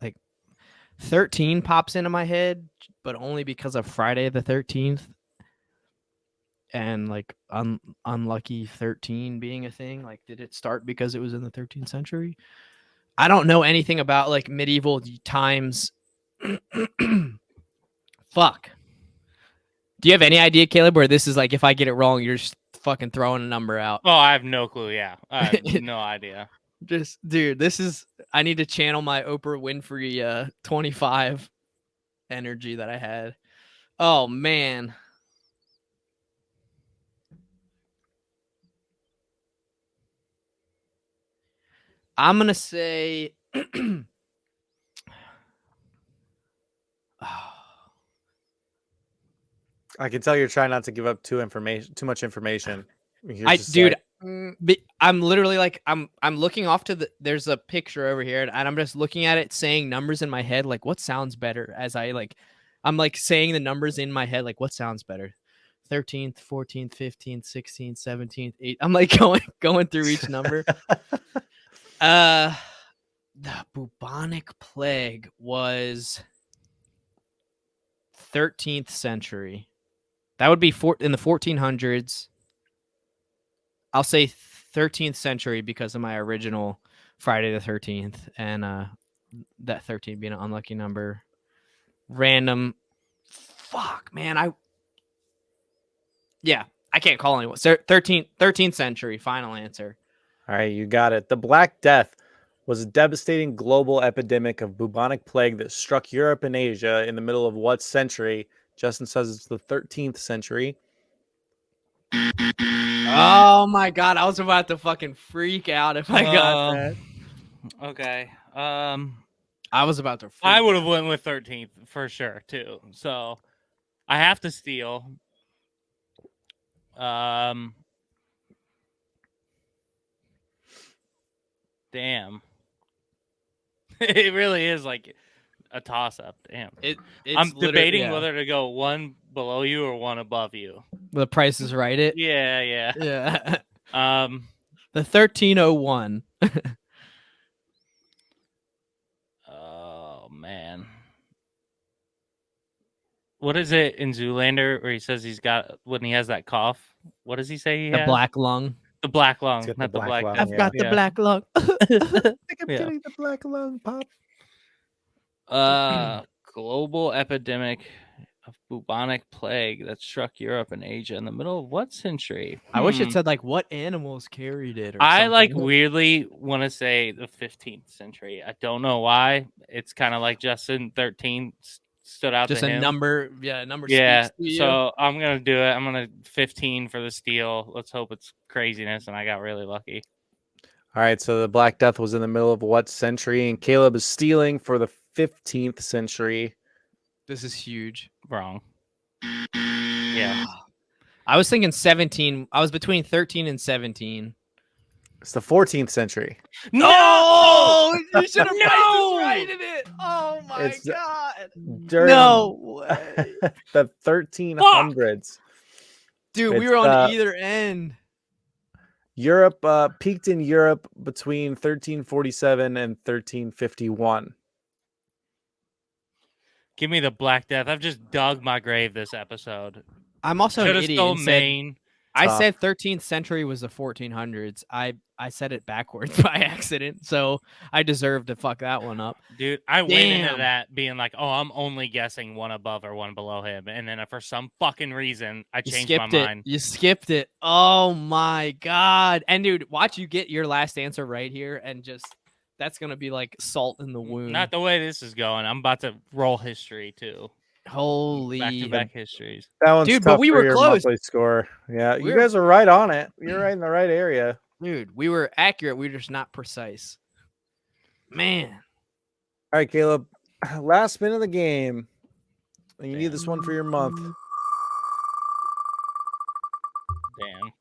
Like 13 pops into my head, but only because of Friday the 13th. And like unlucky 13 being a thing. Like, did it start because it was in the 13th century? I don't know anything about like medieval times. Fuck. Do you have any idea, Caleb, where this is like, if I get it wrong, you're just fucking throwing a number out? Oh, I have no clue. Yeah, I have no idea. Just, dude, this is, I need to channel my Oprah Winfrey 25 energy that I had. Oh, man. I'm going to say, I can tell you're trying not to give up too much information. You're just dude, like, I'm literally like, I'm looking off to there's a picture over here, and I'm just looking at it, saying numbers in my head, like what sounds better, as I'm like saying the numbers in my head, like what sounds better. 13th, 14th, 15th, 16th, 17th, 8th. I'm like going through each number. The bubonic plague was 13th century. That would be in the 1400s. I'll say 13th century because of my original Friday the 13th and that 13 being an unlucky number. Random. Fuck, man. I can't call anyone. 13th century, final answer. All right, you got it. The Black Death was a devastating global epidemic of bubonic plague that struck Europe and Asia in the middle of what century? Justin says it's the 13th century. Oh my god, I was about to fucking freak out if I got that. Okay. I was about to freak I would have went with 13th for sure too. So I have to steal. Damn. It really is like a toss up. Damn. It's I'm literally- debating yeah. whether to go one below you or one above you. The Price is Right. It. Yeah, yeah. Yeah. The The 1301. Oh man. What is it in Zoolander where he says he's got when he has that cough? What does he say he The has? black lung. The black lung, He's got not the the black black. lung, death. yeah. got the Yeah. black lung. I think I'm Yeah. getting the black lung pop. Global epidemic of bubonic plague that struck Europe and Asia in the middle of what century? I wish it said like what animals carried it. Or I like something. weirdly want to say the 15th century. I don't know why. It's kind of like Justin 13 stood out just to a him. number. Yeah, number. Yeah, speaks to you. so I'm gonna do it. I'm gonna 15 for the steal. Let's hope it's craziness, and I got really lucky. All right, so the Black Death was in the middle of what century? And Caleb is stealing for the 15th century. This is huge. Wrong. Yeah. I was thinking 17. I was between 13 and 17. It's the 14th century. No, you should have No! righted it. Oh my It's the- god. During No way. the 1300s. Dude, we It's, were on either end. Europe peaked in Europe between 1347 and 1351. Give me the Black Death. I've just dug my grave this episode. I'm also Should an have idiot. stole and said- Maine. I Tough. said 13th century was the 1400s. I said it backwards by accident, so I deserve to fuck that one up. Dude, I went into Damn. that being like, oh, I'm only guessing one above or one below him. And then for some fucking reason, I You changed my skipped it. mind. You skipped it. Oh my god! And dude, watch you get your last answer right here, and just that's gonna be like salt in the wound. Not the way this is going. I'm about to roll history too. Holy Back-to-back histories. That one's Dude, but tough we for were your close. monthly score. Yeah, you We're- guys are right on it. You're right in the right area. dude, we were accurate. We were just not precise. Man, All right, Caleb. Last spin of the game. And you need this one for your month. Damn.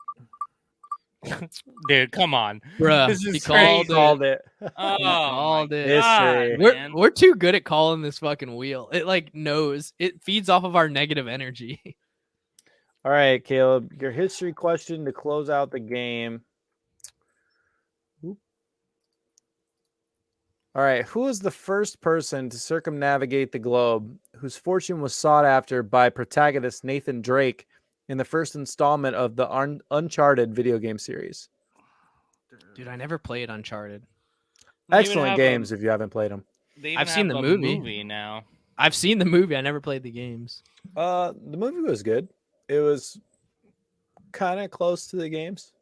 Dude, come on. bruh, This he is called crazy. it. Called it. Oh, called my it. History. God, man. We're too good at calling this fucking wheel. It like knows. It feeds off of our negative energy. All right, Caleb. Your history question to close out the game. Oop. All right. Who was the first person to circumnavigate the globe whose fortune was sought after by protagonist Nathan Drake in the first installment of the Uncharted video game series? Dude, I never played Uncharted. They even Excellent have games if you haven't played them. they even I've seen have the a movie. now. I've seen the movie. I never played the games. The movie was good. It was kind of close to the games.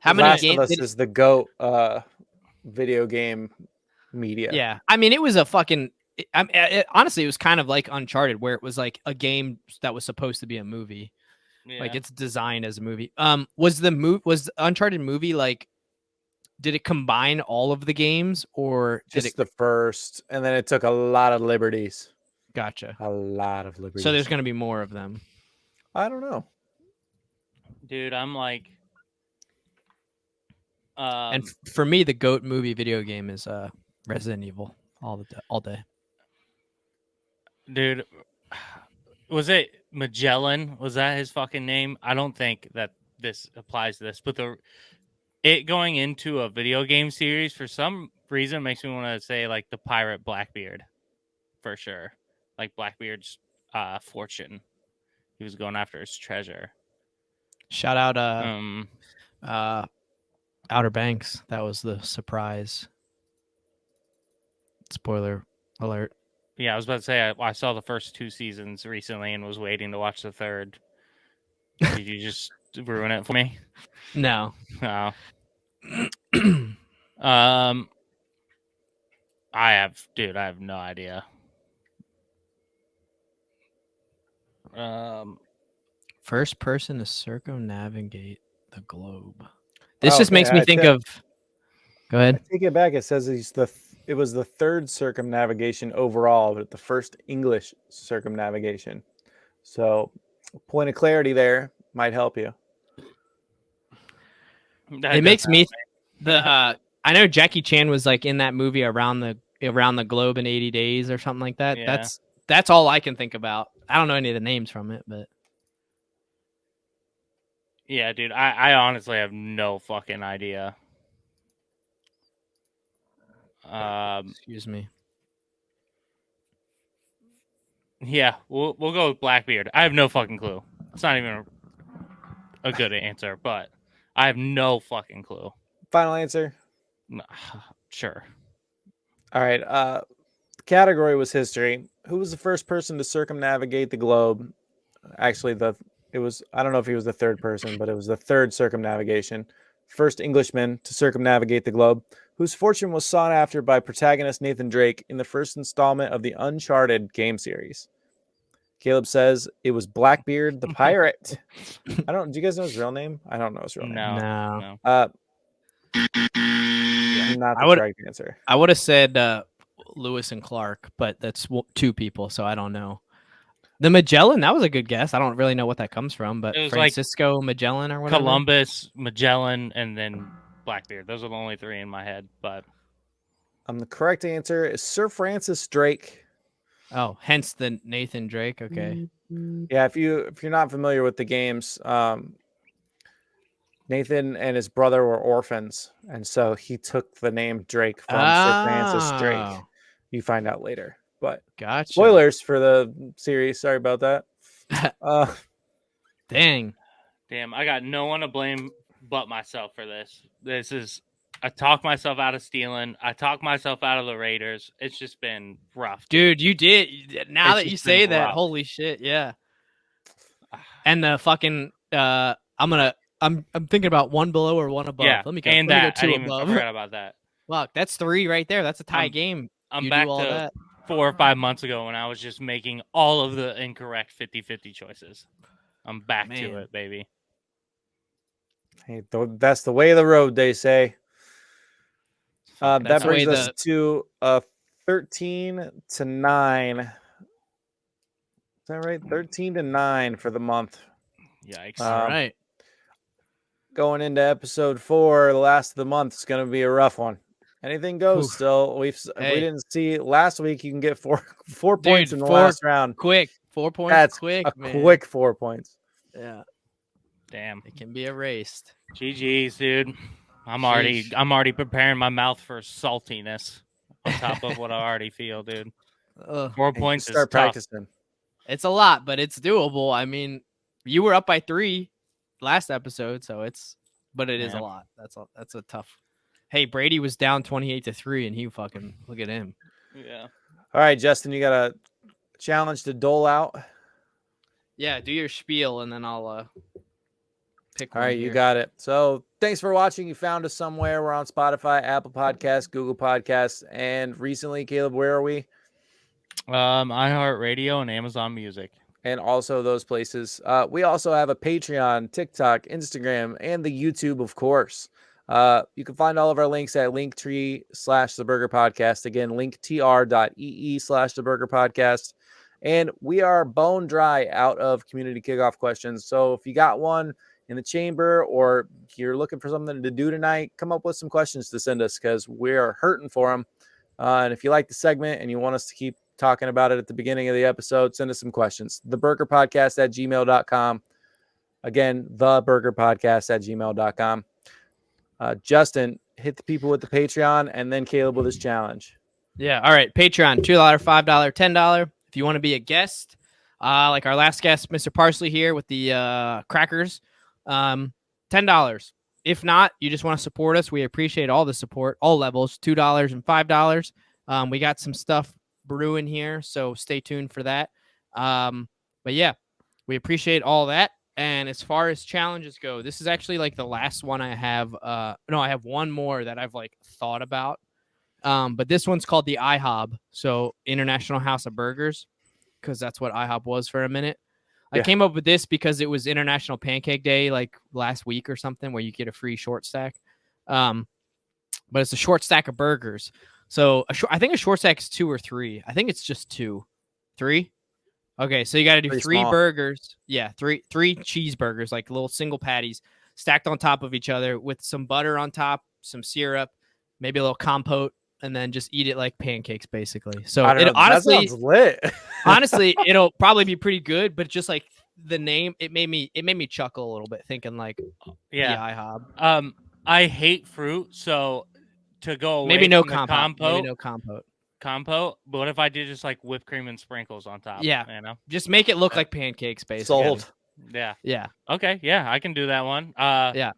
How The many Last games? of Us is the GOAT video game media. Yeah, I mean, it was a fucking. Honestly, it was kind of like Uncharted, where it was like a game that was supposed to be a movie. Yeah. Like it's designed as a movie. Was the Uncharted movie like? Did it combine all of the games, or did Just it? the first, and then it took a lot of liberties. Gotcha. A lot of liberties. So there's gonna be more of them. I don't know. Dude, I'm like And for me, the GOAT movie video game is Resident Evil all day. dude, was it Magellan? Was that his fucking name? I don't think that this applies to this, but it going into a video game series for some reason makes me want to say like the pirate Blackbeard, for sure. Like Blackbeard's fortune. He was going after his treasure. Shout out Outer Banks. That was the surprise. Spoiler alert. Yeah, I was about to say I saw the first 2 seasons recently and was waiting to watch the third. Did you just ruin it for me? No. No. I have no idea. First person to circumnavigate the globe. This Oh, just makes okay, me I think said- of. Go ahead. Take it back. It says it was the third circumnavigation overall, but the first English circumnavigation. So, point of clarity there might help you. That It makes does me I know Jackie Chan was like in that movie around the globe in 80 days or something like that. Yeah. That's all I can think about. I don't know any of the names from it, but Yeah, dude, I honestly have no fucking idea. excuse me. Yeah, we'll go with Blackbeard. I have no fucking clue. It's not even a good answer, but I have no fucking clue. Final answer. Sure. All right. The category was history. Who was the first person to circumnavigate the globe? Actually, I don't know if he was the third person, but it was the third circumnavigation. First Englishman to circumnavigate the globe, whose fortune was sought after by protagonist Nathan Drake in the first installment of the Uncharted game series. Caleb says it was Blackbeard the pirate. Do you guys know his real name? I don't know his real name. No. Not I the would- correct answer. I would have said Lewis and Clark, but that's 2 people, so I don't know. The Magellan, that was a good guess. I don't really know what that comes from, but It was like Francisco Magellan or whatever. Columbus, Magellan, and then Blackbeard. Those are the only 3 in my head, but The correct answer is Sir Francis Drake. Oh, hence the Nathan Drake. Okay. Yeah, if you're not familiar with the games, Nathan and his brother were orphans, and so he took the name Drake from Sir Francis Drake. Oh, You find out later, but Gotcha. spoilers for the series. Sorry about that. Dang. damn, I got no one to blame but myself for this. I talked myself out of stealing. I talked myself out of the Raiders. It's just been rough. Dude, you did. Now It's that you just say been that, rough. holy shit, yeah. And the fucking I'm thinking about 1 below or 1 above. Yeah, Let me go. and let me that go 2 I above. forgot about that. Fuck, that's 3 right there. That's a tie I'm- game. I'm You back do all to that. 4 or 5 months ago when I was just making all of the incorrect 50-50 choices. I'm back Man. to it, baby. Hey, that's the way of the road, they say. That That's the way brings us to 13-9. Is that right? 13-9 for the month. Yikes. All right. Going into episode 4, the last of the month is going to be a rough one. Anything goes Oof. still. If Hey. we didn't see last week, you can get four points in the 4 last round. Quick. 4 points. That's quick, a man. quick 4 points. Yeah. Damn. It can be erased. GG's, dude. I'm Sheesh. already preparing my mouth for saltiness on top of what I already feel, dude. Ugh. 4 Hey, points is start tough. practicing. It's a lot, but it's doable. I mean, you were up by 3 last episode, so it is Yeah. a lot. That's a tough. Hey, Brady was down 28-3, and he fucking look at him. Yeah. All right, Justin, you got a challenge to dole out. Yeah, do your spiel, and then I'll pick. All one right, you here. got it. So thanks for watching. You found us somewhere. We're on Spotify, Apple Podcasts, Google Podcasts, and recently, Caleb, where are we? iHeartRadio and Amazon Music. And also those places. We also have a Patreon, TikTok, Instagram, and the YouTube, of course. You can find all of our links at Linktree/The Burger Podcast. Again, linktr.ee/The Burger Podcast. And we are bone dry out of community kickoff questions. So if you got one in the chamber or you're looking for something to do tonight, come up with some questions to send us because we're hurting for them. And if you like the segment and you want us to keep talking about it at the beginning of the episode, send us some questions. theburgerpodcast@gmail.com. Again, theburgerpodcast@gmail.com. Justin, hit the people with the Patreon, and then Caleb with his challenge. Yeah. All right. Patreon, $2, $5, $10. If you want to be a guest, like our last guest, Mr. Parsley here with the crackers, $10. If not, you just want to support us. We appreciate all the support, all levels, $2 and $5. We got some stuff brewing here, so stay tuned for that. But yeah, we appreciate all that. And as far as challenges go, this is actually like the last one I have. No, I have one more that I've like thought about. But this one's called the IHOB, so International House of Burgers, because that's what IHOB was for a minute. I came up with this because it was International Pancake Day like last week or something, where you get a free short stack. But it's a short stack of burgers. So I think a short stack is 2 or 3. I think it's just 2. 3? Okay, so you got to do Pretty 3 small. burgers. Yeah, three cheeseburgers, like little single patties, stacked on top of each other with some butter on top, some syrup, maybe a little compote, and then just eat it like pancakes, basically. So I don't know. honestly, that sounds lit. honestly, it'll probably be pretty good, but just like the name, it made me chuckle a little bit, thinking like, Yeah. IHOB. I hate fruit, so to go away Maybe no from the compote. Maybe no compote. compote. But what if I did just like whipped cream and sprinkles on top? Yeah. You know? Just make it look like pancakes, basically. Sold. Yeah. Yeah. Okay. Yeah, I can do that one. Yeah.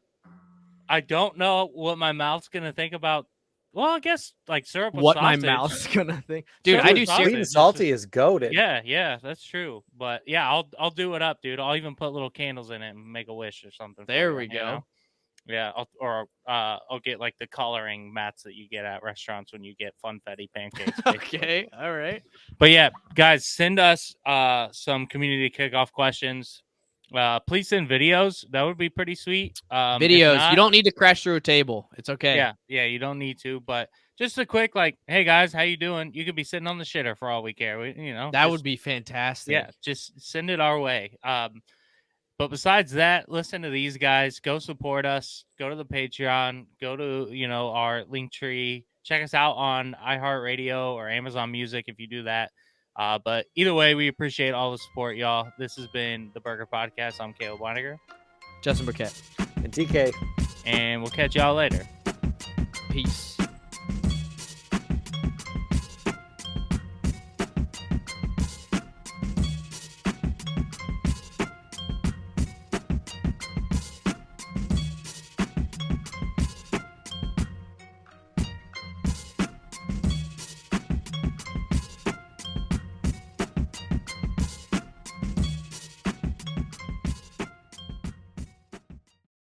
I don't know what my mouth's gonna think about. Well, I guess like syrup with What sausage. my mouth's gonna think, dude. Syrup I with do sausage. Sweet and It's salty just- is goaded. Yeah, that's true. But yeah, I'll do it up, dude. I'll even put little candles in it and make a wish or something. for There you, we you go. know? Yeah, I'll get like the coloring mats that you get at restaurants when you get funfetti pancakes. basically. Okay. All right. But yeah, guys, send us some community kickoff questions. Please send videos. That would be pretty sweet. If Videos. not- You don't need to crash through a table. It's okay. Yeah, you don't need to. But just a quick like, hey guys, how you doing? You could be sitting on the shitter for all we care. That just- would be fantastic. yeah, just send it our way. But besides that, listen to these guys. Go support us. Go to the Patreon. Go to our link tree. Check us out on iHeartRadio or Amazon Music if you do that. But either way, we appreciate all the support, y'all. This has been the Burger Podcast. I'm Caleb Weiniger, Justin Burkett. And TK. and we'll catch y'all later. Peace.